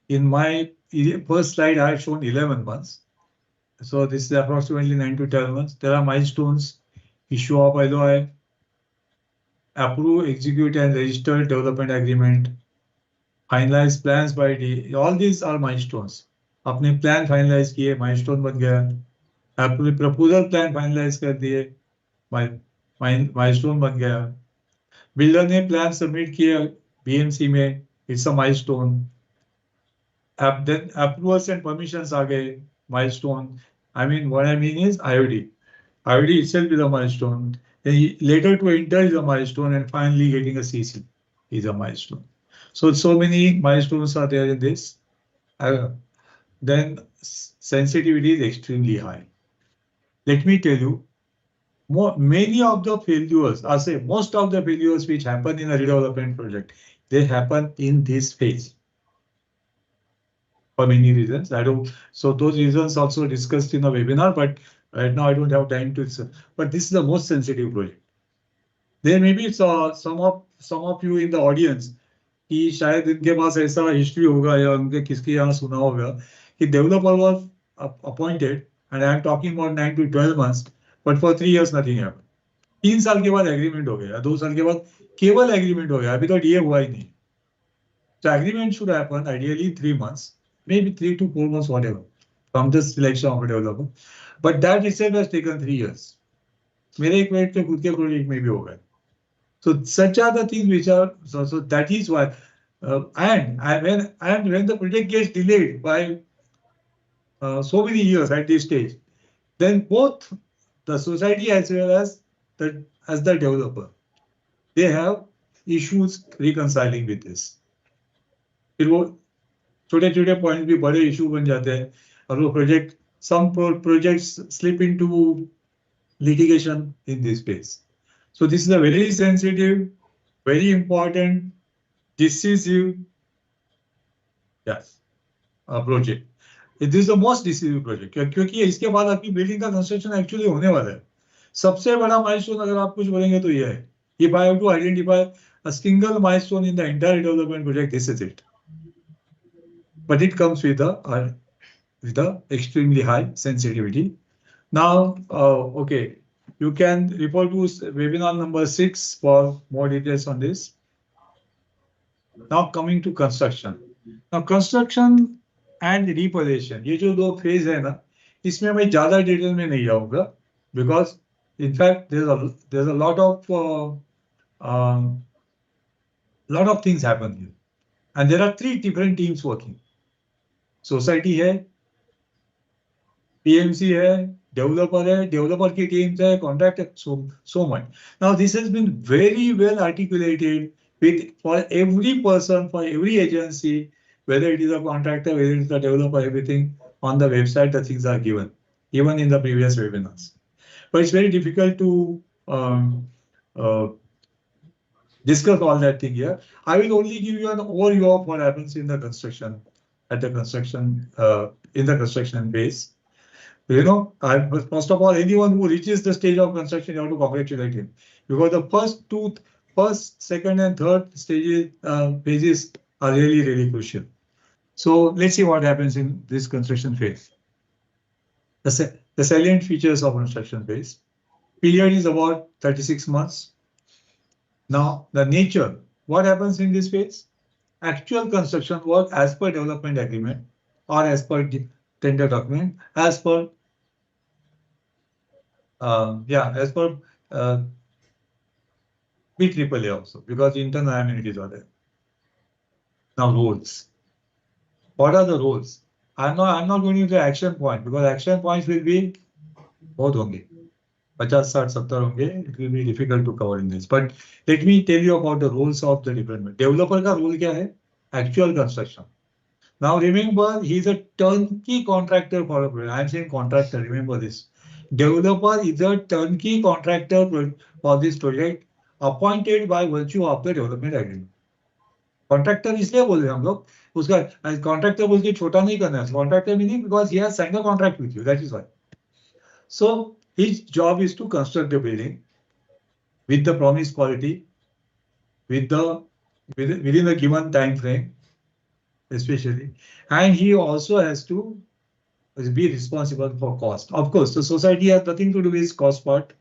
In my first slide, I have shown 11 months. So this is approximately 9 to 12 months. There are milestones: issue of LOI, approve, execute, and register development agreement, finalize plans by D. All these are milestones. आपने plan finalize किए, milestone बन गया. आपने proposal plan finalize कर दिए, milestone बन गया. Builder ने plan submit किया BMC में, it's a milestone. Then approvals and permissions आ गए, milestone. I mean, what I mean is IOD. IOD itself is a milestone. Then later to enter is a milestone, and finally getting a CC is a milestone. So many milestones are there in this. Then sensitivity is extremely high. Let me tell you, many of the failures, I say most of the failures which happen in a redevelopment project, they happen in this phase. For many reasons. So those reasons also discussed in the webinar, but right now I don't have time to. But this is the most sensitive project. There may be some of you in the audience कि शायद इनके पास ऐसा history होगा या उनके किसके यहाँ सुना होगा कि developer was appointed, and I am talking about 9 to 12 months, but for 3 years nothing happened. 3 साल के बाद एग्रीमेंट हो गया, 2 साल के बाद केवल एग्रीमेंट हो गया, अभी तो डीए हुआ ही नहीं. So agreement should happen ideally 3 months, maybe 3 to 4 months, whatever, from the selection of a developer. But that itself has taken 3 years. मेरे एक मिनट के खुद के प्रोजेक्ट में भी हो गए. So such are the things which are, so that is why, and when the project gets delayed by so many years at this stage, then both the society as well as the developer, they have issues reconciling with this. फिर वो छोटे-छोटे point भी बड़े issue बन जाते हैं और वो project, some projects slip into litigation in this space. So this is a very sensitive, very important, decisive, yes, project. This is the most decisive project क्योंकि इसके बाद आपकी बिल्डिंग का कंस्ट्रक्शन एक्चुअली होने वाला है. सबसे बड़ा माइलस्टोन अगर आप कुछ बोलेंगे तो ये है. If I have to identify a single milestone in the entire development project, this is it. But it comes with the extremely high sensitivity. Now, okay, you can report to webinar number 6 for more details on this. Now coming to construction. Now construction, and reposition, ये जो दो phase है ना, इसमें मैं ज्यादा detail में नहीं जाऊंगा, because in fact there's a lot of things happen here, and there are three different teams working. Society है, PMC है, डेवलपर की टीम्स है, contract, so much. Now this has been very well articulated with for every person, for every agency, whether it is a contractor, whether it is a developer, everything on the website, the things are given, even in the previous webinars. But it's very difficult to uh, discuss all that thing here. I will only give you an overview of what happens in the construction, in the construction phase. You know, first of all, anyone who reaches the stage of construction, you have to congratulate him, because the first, second, and third stages, phases are really, really crucial. So let's see what happens in this construction phase. The salient features of construction phase. Period is about 36 months. Now, the nature, what happens in this phase? Actual construction work as per development agreement or as per tender document, as per as per B.Tech also, because internal amenities are there. Now roles. What are the roles? I'm not going into the action point, because action points will be बहुत होंगे, 50, 60, 70 होंगे. It will be difficult to cover in this. But let me tell you about the roles of the department. Developer का role क्या है? Actual construction. Now remember, he is a turnkey contractor for a project. I am saying contractor, remember this. Developer is a turnkey contractor for this project appointed by virtue of the development agreement. Contractor इसलिए बोल रहे हैं हम लोग, उसका contractor बोल के छोटा नहीं करना है. Contractor meaning because he has signed a contract with you, that is why. So his job is to construct the building with the promised quality, within a given time frame, especially, and he also has to be responsible for cost. Of course, the society has nothing to do with cost part,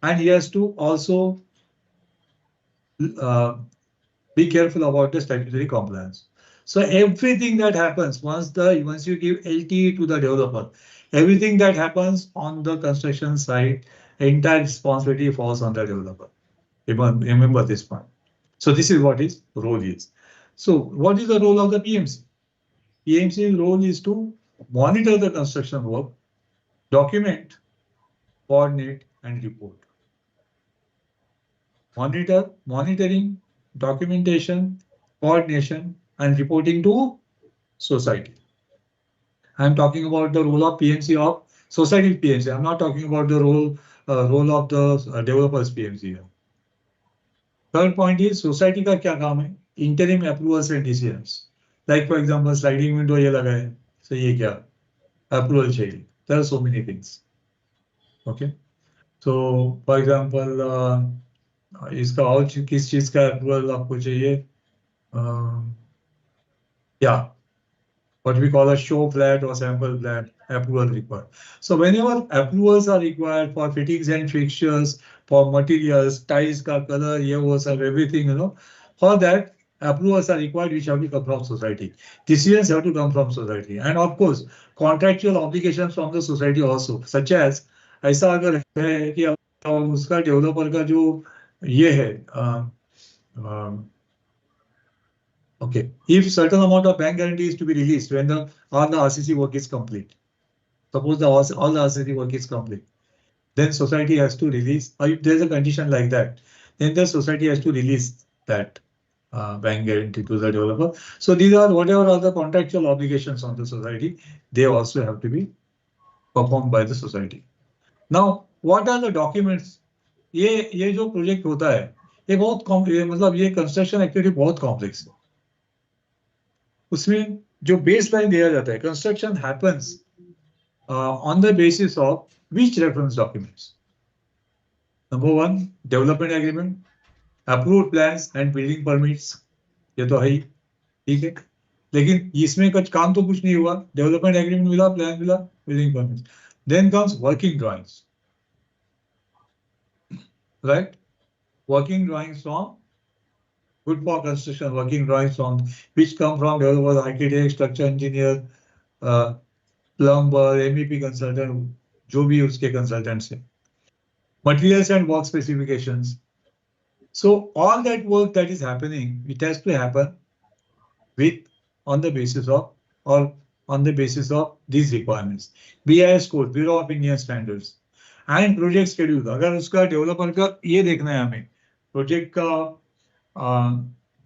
and he has to also be careful about the statutory compliance. So everything that happens once you give LTE to the developer, everything that happens on the construction site, entire responsibility falls on the developer. Remember this point. So this is what his role is. So what is the role of the PMC? PMC's role is to monitor the construction work, document, coordinate, and report. Monitoring, documentation, coordination, and reporting to society. I'm talking about the role of PMC of society PMC. I'm not talking about the role of the developers PMC here. Third point is society का क्या काम है? Interim approvals and decisions. Like for example, sliding window ये लगा है, so ये क्या? Approval चाहिए. There are so many things. Okay. So for example, इसका और किस चीज का अप्रूवल आपको चाहिए? What we call a show flat or sample flat approval required. So whenever approvals are required for fittings and fixtures, for materials, tiles ka color, everything, for that approvals are required, which have to come from society. Decisions have to come from society, and of course contractual obligations from the society also, such as ऐसा अगर है कि उसका developer का जो ये है, okay, if certain amount of bank guarantee is to be released when all the RCC work is complete, suppose all the RCC work is complete, then society has to release, or if there's a condition like that, then the society has to release that bank guarantee to the developer. So these are whatever are the contractual obligations on the society, they also have to be performed by the society. Now, what are the documents? ये जो project होता है, ये बहुत मतलब ये construction activity बहुत complex है. उसमें जो बेस लाइन दिया जाता है, construction happens on the basis of which reference documents? Number 1, development agreement, approved plans and building permits. ये तो है ही, ठीक है, लेकिन इसमें कुछ काम तो कुछ नहीं हुआ. डेवलपमेंट एग्रीमेंट मिला, प्लान मिला, building permits. Then comes working drawings, right? Working drawings from good for construction working drawings from which come from developers, architect, structure engineer, uh, plumber, MEP consultant, जो भी उसके consultants हैं. Materials and work specifications. So all that work that is happening, it has to happen with on the basis of or on the basis of these requirements. BIS code, Bureau of Indian Standards, and project schedule. अगर उसका developer का ये देखना है हमें, project का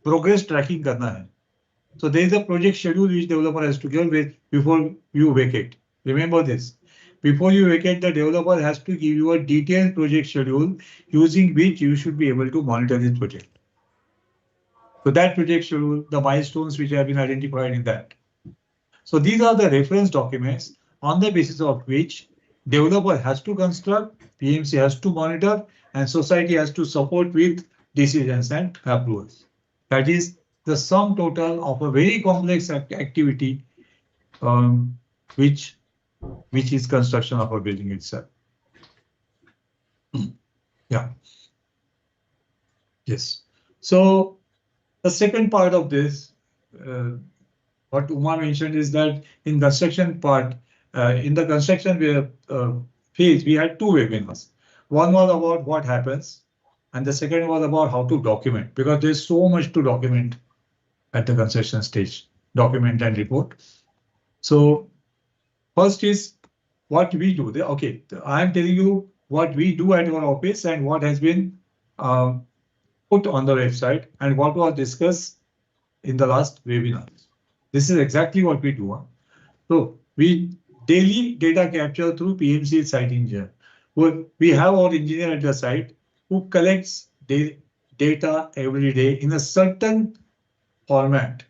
progress tracking करना है. So there is a project schedule which developer has to give with before you vacate. Remember this. Before you vacate, the developer has to give you a detailed project schedule using which you should be able to monitor this project. So that project schedule, the milestones which have been identified in that. So these are the reference documents on the basis of which developer has to construct, PMC has to monitor, and society has to support with decisions and approvals. That is the sum total of a very complex activity, which is construction of a building itself. Yeah. Yes. So the second part of this, what Uma mentioned is that in construction part, in the construction phase, we had two webinars. One was about what happens, and the second was about how to document, because there's so much to document at the construction stage, document and report. So first is what we do. Okay, I am telling you what we do at our office and what has been put on the website and what was discussed in the last webinar. This is exactly what we do. So we daily data capture through PMC site engineer. We have our engineer at the site who collects data every day in a certain format,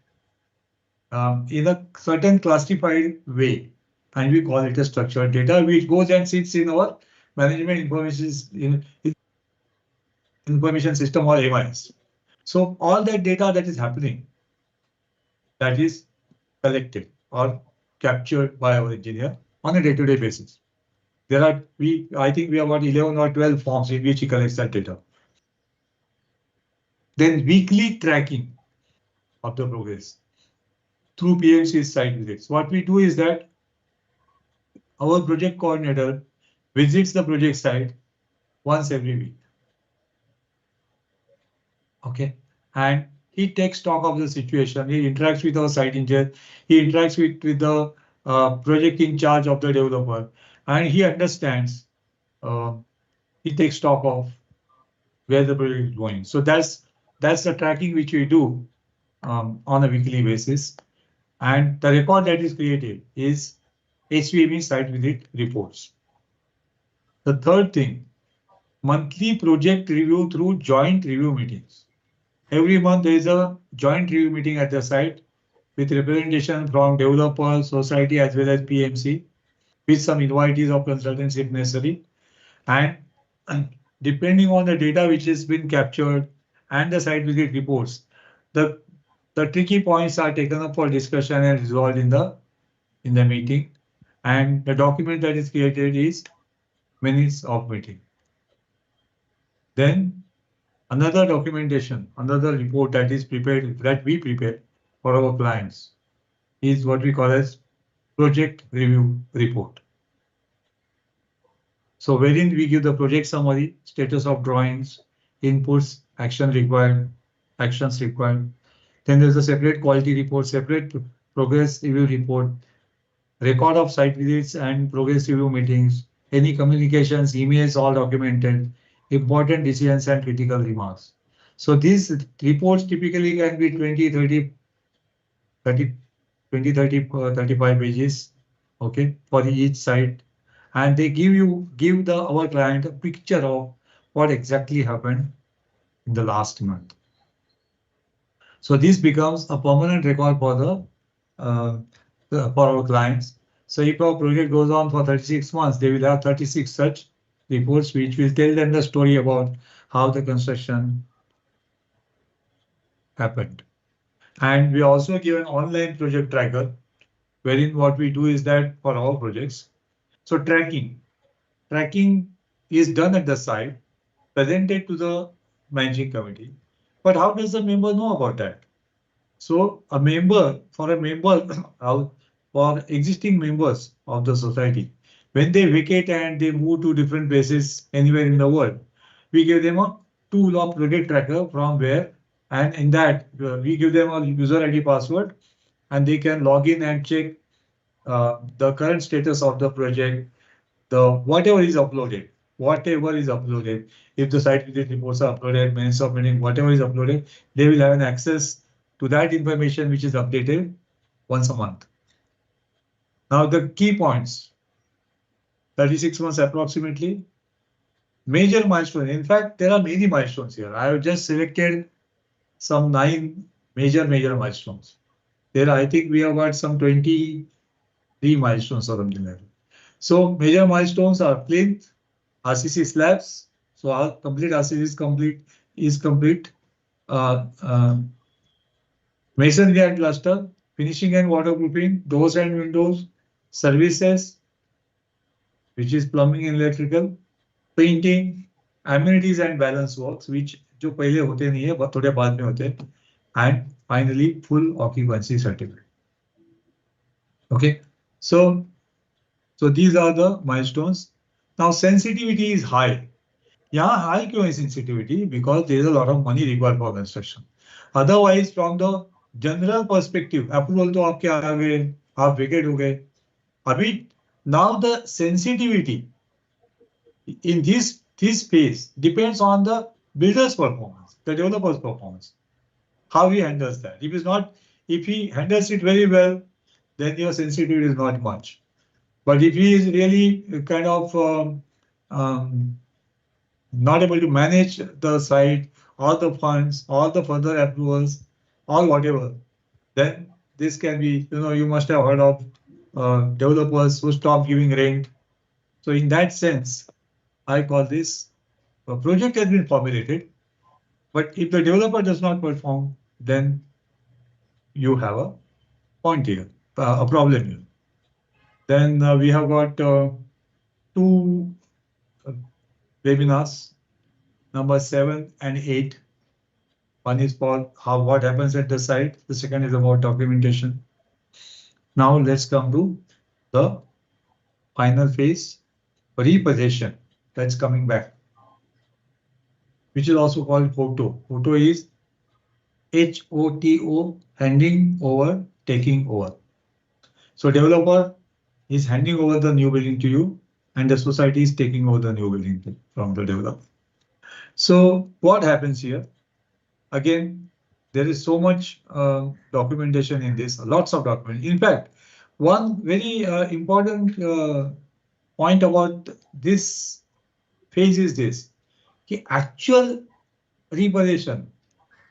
in a certain classified way, and we call it a structured data, which goes and sits in our management information system or MIS. So all that data that is happening, that is collected or captured by our engineer on a day-to-day basis. There are I think we have about 11 or 12 forms in which he collects that data. Then weekly tracking of the progress through PMC site visits. What we do is that our project coordinator visits the project site once every week. Okay, and he takes stock of the situation. He interacts with our site engineer. He interacts with the project in charge of the developer, and he understands. He takes stock of where the project is going. So that's the tracking which we do on a weekly basis, and the record that is created is HVME site visit reports. The third thing, monthly project review through joint review meetings. Every month there is a joint review meeting at the site with representation from developers, society, as well as PMC, with some invitees of consultants if necessary. And depending on the data which has been captured and the site visit reports, the tricky points are taken up for discussion and resolved in the meeting. And the document that is created is minutes of meeting. Then another documentation, another report that is prepared, that we prepare for our clients, is what we call as project review report. So wherein we give the project summary, status of drawings, inputs, actions required. Then there's a separate quality report, separate progress review report, record of site visits and progress review meetings, any communications, emails, all documented, important decisions and critical remarks. So these reports typically can be 20, 35 pages, okay, for each site. And they give our client a picture of what exactly happened in the last month. So this becomes a permanent record for our clients. So if our project goes on for 36 months, they will have 36 such reports which will tell them the story about how the construction happened. And we also give an online project tracker, wherein what we do is that for all projects. So tracking is done at the site, presented to the managing committee, But how does the member know about that? So a member, for for existing members of the society, when they vacate and they move to different places anywhere in the world, we give them a tool of project tracker from where, and in that we give them a user ID password, and they can log in and check the current status of the project, the whatever is uploaded, if the site visit reports are uploaded, minutes of meeting, whatever is uploaded, they will have an access to that information which is updated once a month. Now the key points, 36 months approximately, major milestone. In fact, there are many milestones here. I have just selected some 9 major milestones. There, I think we have got some 23 milestones or something like that. So major milestones are plinth, RCC slabs. So our complete RCC is complete. Masonry and cluster, finishing and waterproofing, doors and windows, services, which is plumbing and electrical, painting, amenities and balance works, which जो पहले होते नहीं है, बहुत थोड़े बाद में होते हैं, and finally full occupancy certificate. Okay, so these are the milestones. Now sensitivity is high. यहाँ high क्यों है sensitivity? Because there is a lot of money required for construction. Otherwise, from the general perspective, approval तो आपके आ गए, आप vacate हो गए. अभी now the sensitivity in this phase depends on the builder's performance, the developer's performance, how he handles that. If he handles it very well, then your sensitivity is not much. But if he is really kind of not able to manage the site, or the funds, or the further approvals, or whatever, then this can be, you must have heard of developers who stop giving rent. So in that sense, I call this a project has been formulated, but if the developer does not perform, then you have a point here, a problem here. Then we have got 2 webinars, number 7 and 8. One is for what happens at the site. The second is about documentation. Now let's come to the final phase, repossession. That's coming back, which is also called HOTO. HOTO is HOTO, handing over, taking over. So developer is handing over the new building to you, and the society is taking over the new building from the developer. So what happens here? Again, there is so much documentation in this, lots of documents. In fact, one very important point about this phase is this: the actual repossession,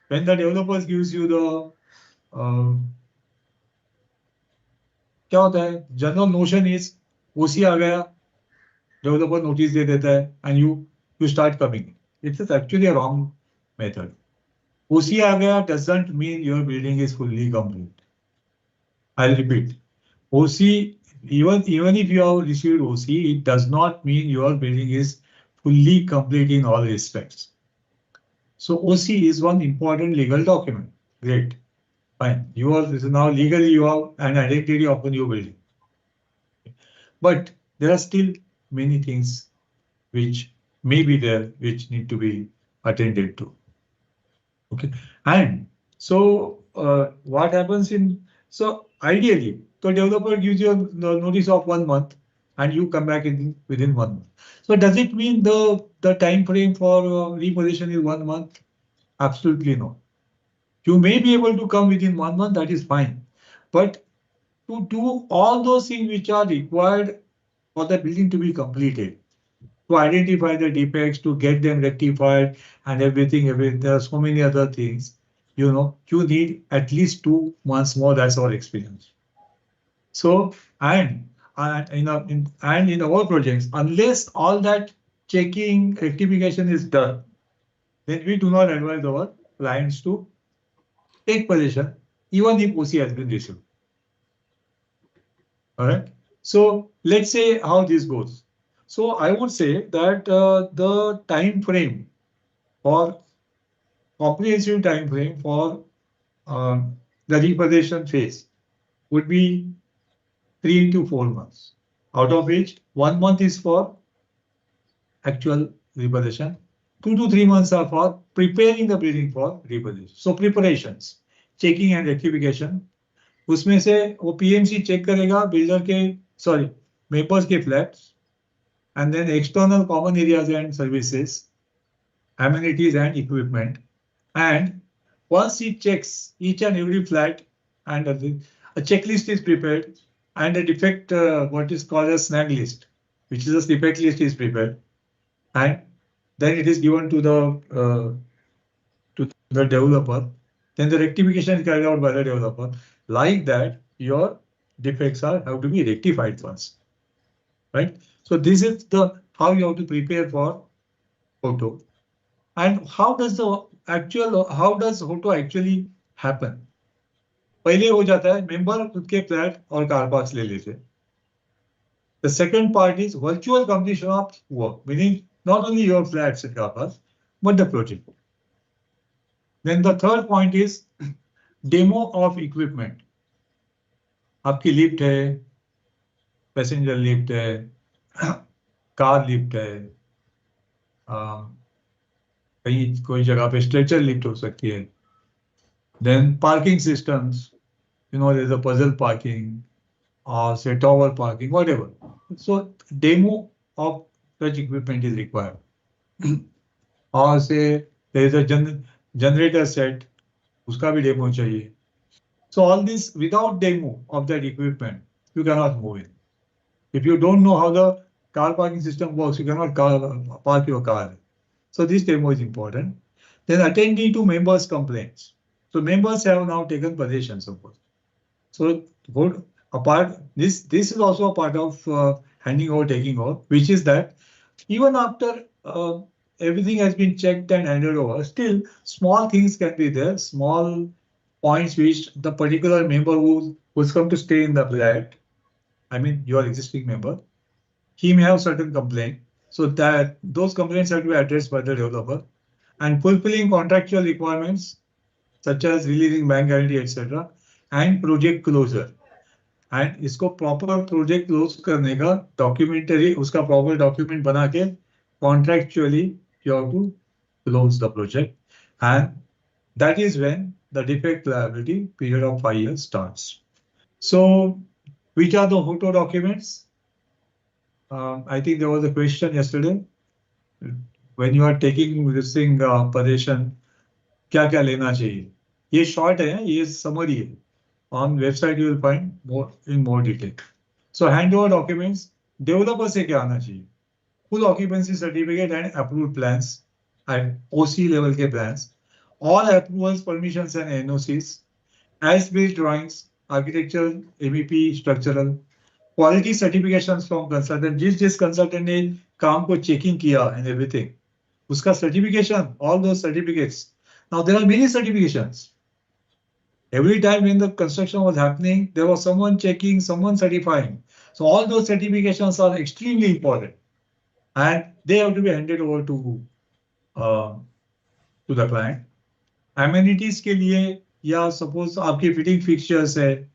when the developer gives you the क्या होता है, general notion is OC आ गया, developer notice दे देता है, and you start coming. It is actually a wrong method. OC आ गया doesn't mean your building is fully complete. I repeat, OC, even if you have received OC, it does not mean your building is fully complete in all respects. So OC is one important legal document. Great. Fine. Now legally you have an identity of a new building. But there are still many things which may be there, which need to be attended to. Okay. And so what happens so ideally, the developer gives you the notice of 1 month and you come back within 1 month. So does it mean the time frame for repossession is 1 month? Absolutely no. You may be able to come within 1 month, that is fine. But to do all those things which are required for the building to be completed, to identify the defects, to get them rectified and everything, there are so many other things, you need at least 2 months more. That's our experience. So, and in our projects, unless all that checking, rectification is done, then we do not advise our clients to take possession, even if OC has been received. All right. So let's say how this goes. So I would say that the time frame for comprehensive time frame for the repossession phase would be 3 to 4 months, out of which 1 month is for actual repossession, 2 to 3 months are for preparing the building for repossession. So preparations, checking and rectification, उसमें से वो PMC check करेगा builder के sorry members के flats and then external common areas and services, amenities and equipment. And once he checks each and every flat and a checklist is prepared and a defect, what is called a snag list, which is a defect list is prepared. And then it is given to the developer. Then the rectification is carried out by the developer. Like that, your defects have to be rectified first, right? So this is the how you have to prepare for photo. And how does photo actually happen? पहले हो जाता है member खुद के flat और car parks ले लेते हैं. The second part is virtual completion of work, meaning not only your flats and car parks, but the project. Then the third point is demo of equipment. आपकी lift है, passenger lift है, car lift है, कहीं कोई जगह पे stretcher lift हो सकती है. Then parking systems, there's a puzzle parking or say tower parking, whatever. So demo of such equipment is required. Or say there is a generator set, uska bhi demo chahiye. So all this without demo of that equipment, you cannot move in. If you don't know how the car parking system works, you cannot park your car. So this demo is important. Then attending to members' complaints. So members have now taken possession, suppose. So this is also a part of handing over, taking over, which is that even after everything has been checked and handed over, still small things can be there, small points which the particular member who's come to stay in the flat, I mean your existing member, he may have certain complaint. So that those complaints have to be addressed by the developer, and fulfilling contractual requirements such as releasing bank guarantee, etc., and project closure. And इसको proper project close करने का documentary, उसका proper document बना के contractually you have to close the project, and that is when the defect liability period of 5 years starts. So which are the photo documents? I think there was a question yesterday. When you are taking this thing possession, क्या क्या लेना चाहिए? ये short है, ये summary है. On website you will find more detail. So handover documents, developer से क्या आना चाहिए? Full occupancy certificate and approved plans and OC level के plans, all approvals, permissions and NOCs, as-built drawings, architectural, MEP, structural, quality certifications from consultant. जिस consultant ने काम को checking किया and everything, उसका certification, all those certificates. Now there are many certifications. Every time when the construction was happening, there was someone checking, someone certifying. So all those certifications are extremely important, and they have to be handed over to the client. Amenities के लिए या suppose आपकी fitting fixtures है,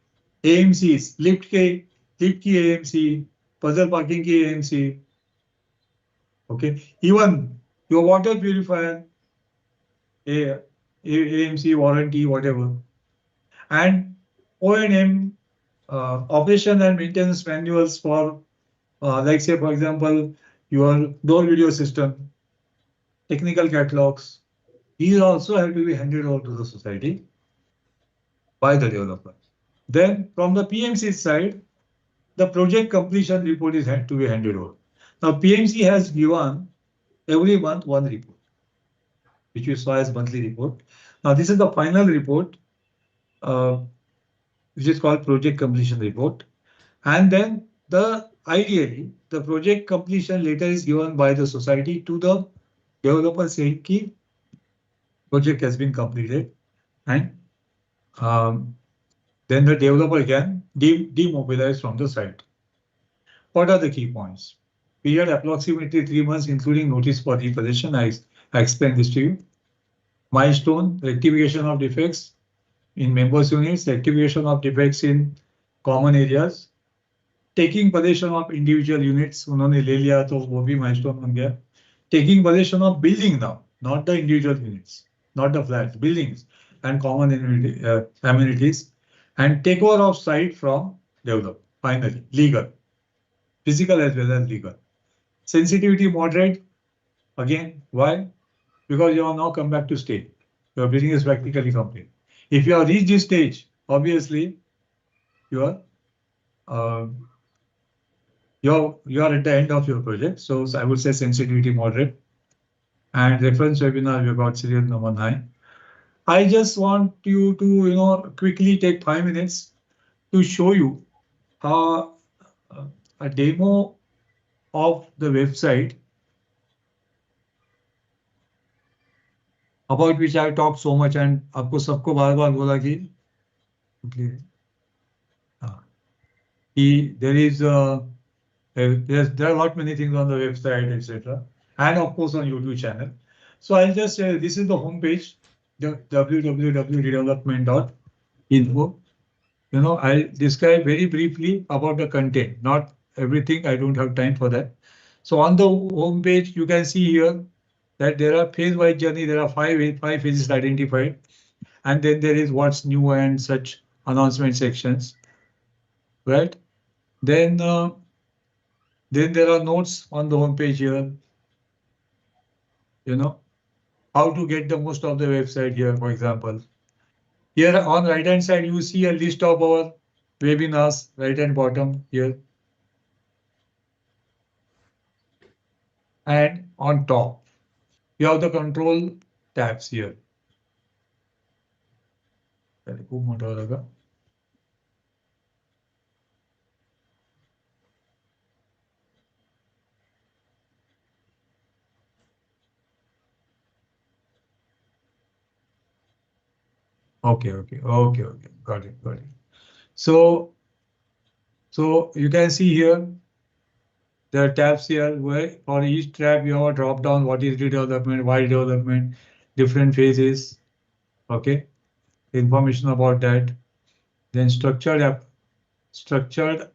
AMCs, lift की AMC, puzzle parking की AMC, okay, even your water purifier, AMC warranty, whatever. And O&M, operation and maintenance manuals for, like say, for example, your door video system, technical catalogs. These also have to be handed over to the society by the developer. Then from the PMC side, the project completion report is to be handed over. Now PMC has given every month one report, which we saw as monthly report. Now this is the final report, which is called project completion report. And then ideally, the project completion letter is given by the society to the developer saying that project has been completed, and then the developer can demobilize from the site. What are the key points? Period approximately 3 months, including notice for repossession. I explained this to you. Milestone, rectification of defects in members units, rectification of defects in common areas, taking possession of individual units, उन्होंने ले लिया तो वो भी milestone बन गया. Taking possession of building now, not the individual units, not the flats, buildings and common amenities, and takeover of site from developer. Finally, legal, physical as well as legal. Sensitivity moderate. Again, why? Because you have now come back to state. Your building is practically complete. If you have reached this stage, obviously, you are at the end of your project. So I would say sensitivity moderate. And reference webinar, we got serial number 9. I just want you to quickly take 5 minutes to show you how a demo of the website about which I talked so much and आपको सबको बार-बार बोला कि there are not many things on the website, etc., and of course on YouTube channel. So I'll just say this is the home page, www.redevelopment.info. I'll describe very briefly about the content, not everything. I don't have time for that. So on the home page, you can see here that there are phase-wise journey. There are five phases identified, and then there is what's new and such announcement sections, right? Then there are notes on the home page here. How to get the most of the website here, for example. Here on right hand side, you see a list of our webinars, right hand bottom here. And on top, you have the control tabs here. Okay, got it. So you can see here, there are tabs here where for each tab you have a drop down, what is redevelopment, why redevelopment, different phases, okay, information about that. Then structured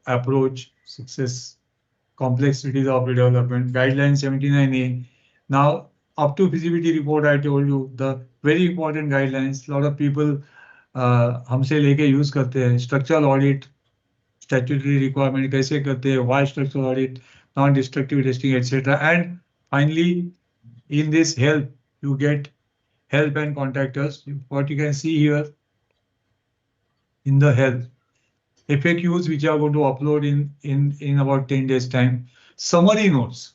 approach, success, complexities of redevelopment, guideline 79A. Now, up to feasibility report, I told you the very important guidelines. A lot of people हमसे लेके use करते हैं. Structural audit, statutory requirement कैसे करते हैं, why structural audit, non-destructive testing, etc. And finally, in this help, you get help and contact us. What you can see here in the help, FAQs which are going to upload in about 10 days time. Summary notes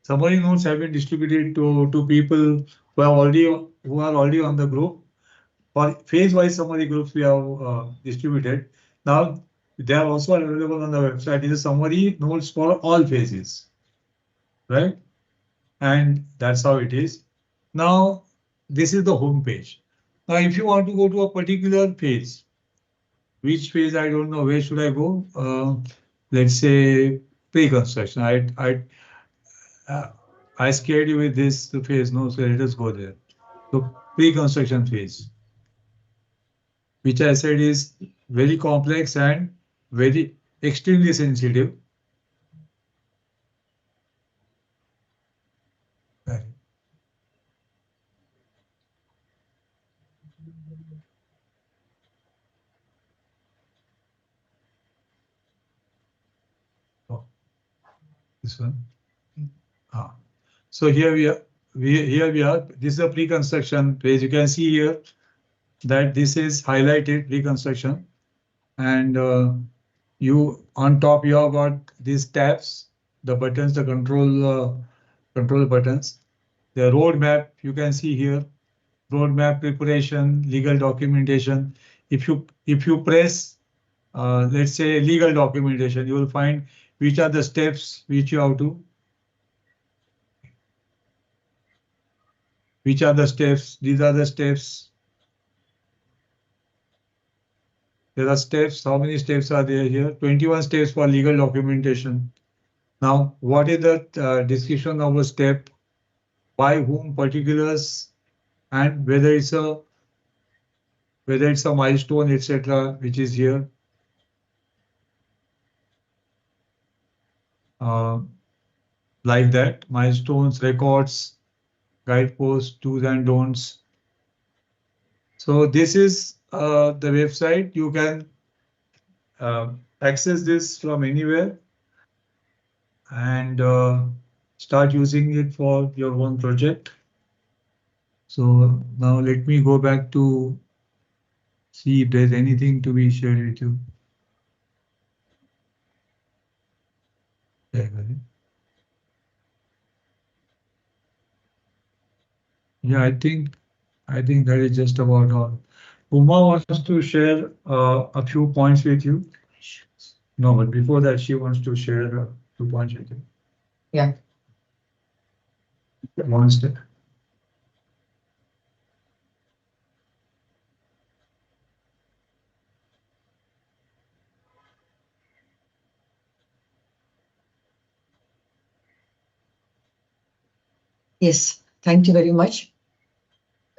have been distributed to people who are already on the group. For phase-wise summary groups we have distributed. Now they are also available on the website. It is summary notes for all phases, right? And that's how it is. Now this is the home page. Now if you want to go to a particular phase, which phase I don't know, where should I go? Let's say pre-construction. I scared you with this phase, no, so let us go there. So pre-construction phase, which I said is very complex and very extremely sensitive. Right. Oh, this one. So here we are. This is a pre-construction page. You can see here that this is highlighted pre-construction, and you on top you have got these tabs, the buttons, the control buttons, the roadmap. You can see here roadmap preparation, legal documentation. If you press, let's say legal documentation, you will find which are the steps which you have to. Which are the steps? These are the steps. There are steps. How many steps are there here? 21 steps for legal documentation. Now, what is the description of a step? By whom particulars? and whether it's a milestone, etc., which is here. Like that, milestones, records, guideposts, do's and don'ts. So this is the website. You can access this from anywhere and start using it for your own project. So now let me go back to see if there's anything to be shared with you. Yeah, I think that is just about all. Uma wants to share a few points with you. No, but before that, she wants to share 2 points with you. Yeah. One step. Yes, thank you very much.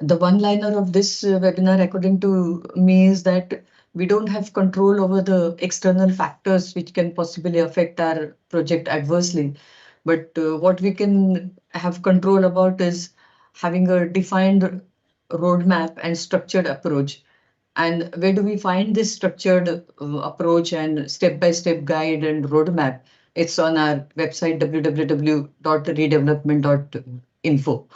The one-liner of this webinar, according to me, is that we don't have control over the external factors which can possibly affect our project adversely. But what we can have control about is having a defined roadmap and structured approach. And where do we find this structured approach and step-by-step guide and roadmap? It's on our website, www.redevelopment.info.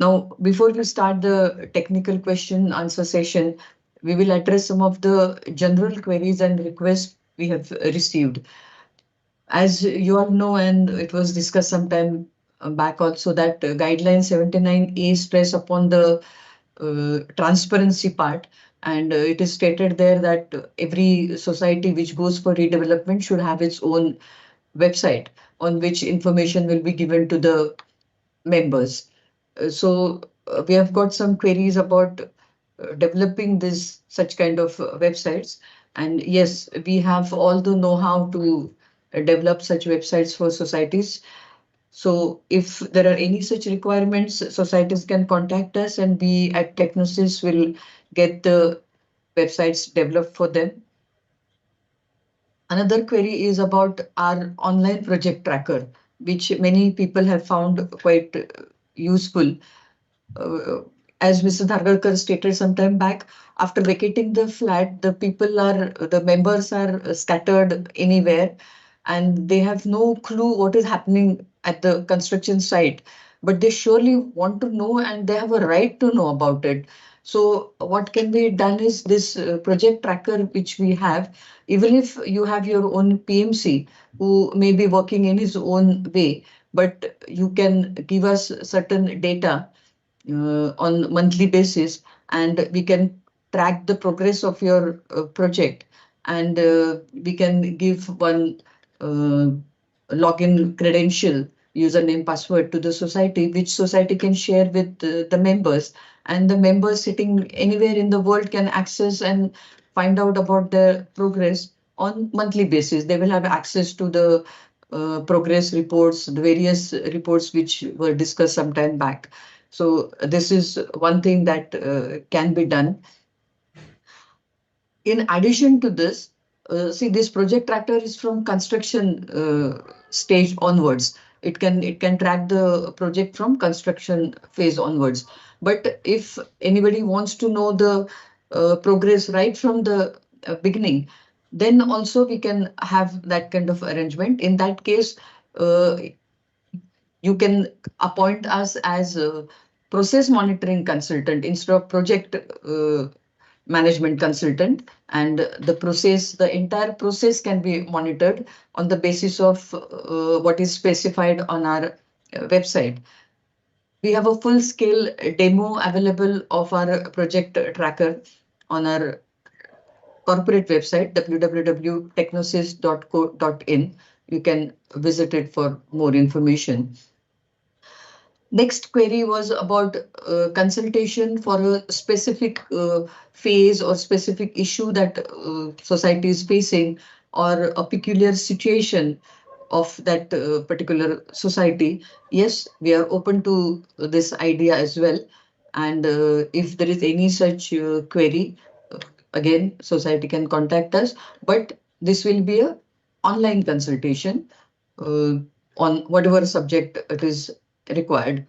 Now, before we start the technical question answer session, we will address some of the general queries and requests we have received. As you all know, and it was discussed some time back also, that guideline 79A stress upon the transparency part. And it is stated there that every society which goes for redevelopment should have its own website on which information will be given to the members. So we have got some queries about developing this such kind of websites. And yes, we have all the know-how to develop such websites for societies. So if there are any such requirements, societies can contact us and we at Technoesis will get the websites developed for them. Another query is about our online project tracker, which many people have found quite useful. As Mr. Dhargalkar stated some time back, after vacating the flat, the members are scattered anywhere and they have no clue what is happening at the construction site. But they surely want to know and they have a right to know about it. So what can be done is this project tracker which we have, even if you have your own PMC who may be working in his own way, but you can give us certain data on monthly basis and we can track the progress of your project, and we can give one login credential, username, password to the society, which society can share with the members, and the members sitting anywhere in the world can access and find out about their progress on monthly basis. They will have access to the progress reports, the various reports which were discussed some time back. So this is one thing that can be done. In addition to this, see, this project tracker is from construction stage onwards. It can track the project from construction phase onwards. But if anybody wants to know the progress right from the beginning, then also we can have that kind of arrangement. In that case, you can appoint us as a process monitoring consultant instead of project management consultant, and the entire process can be monitored on the basis of what is specified on our website. We have a full scale demo available of our project tracker on our corporate website, www.technoesis.co.in. You can visit it for more information. Next query was about consultation for a specific phase or specific issue that society is facing, or a peculiar situation of that particular society. Yes, we are open to this idea as well. And if there is any such query, again, society can contact us. But this will be a online consultation on whatever subject it is required.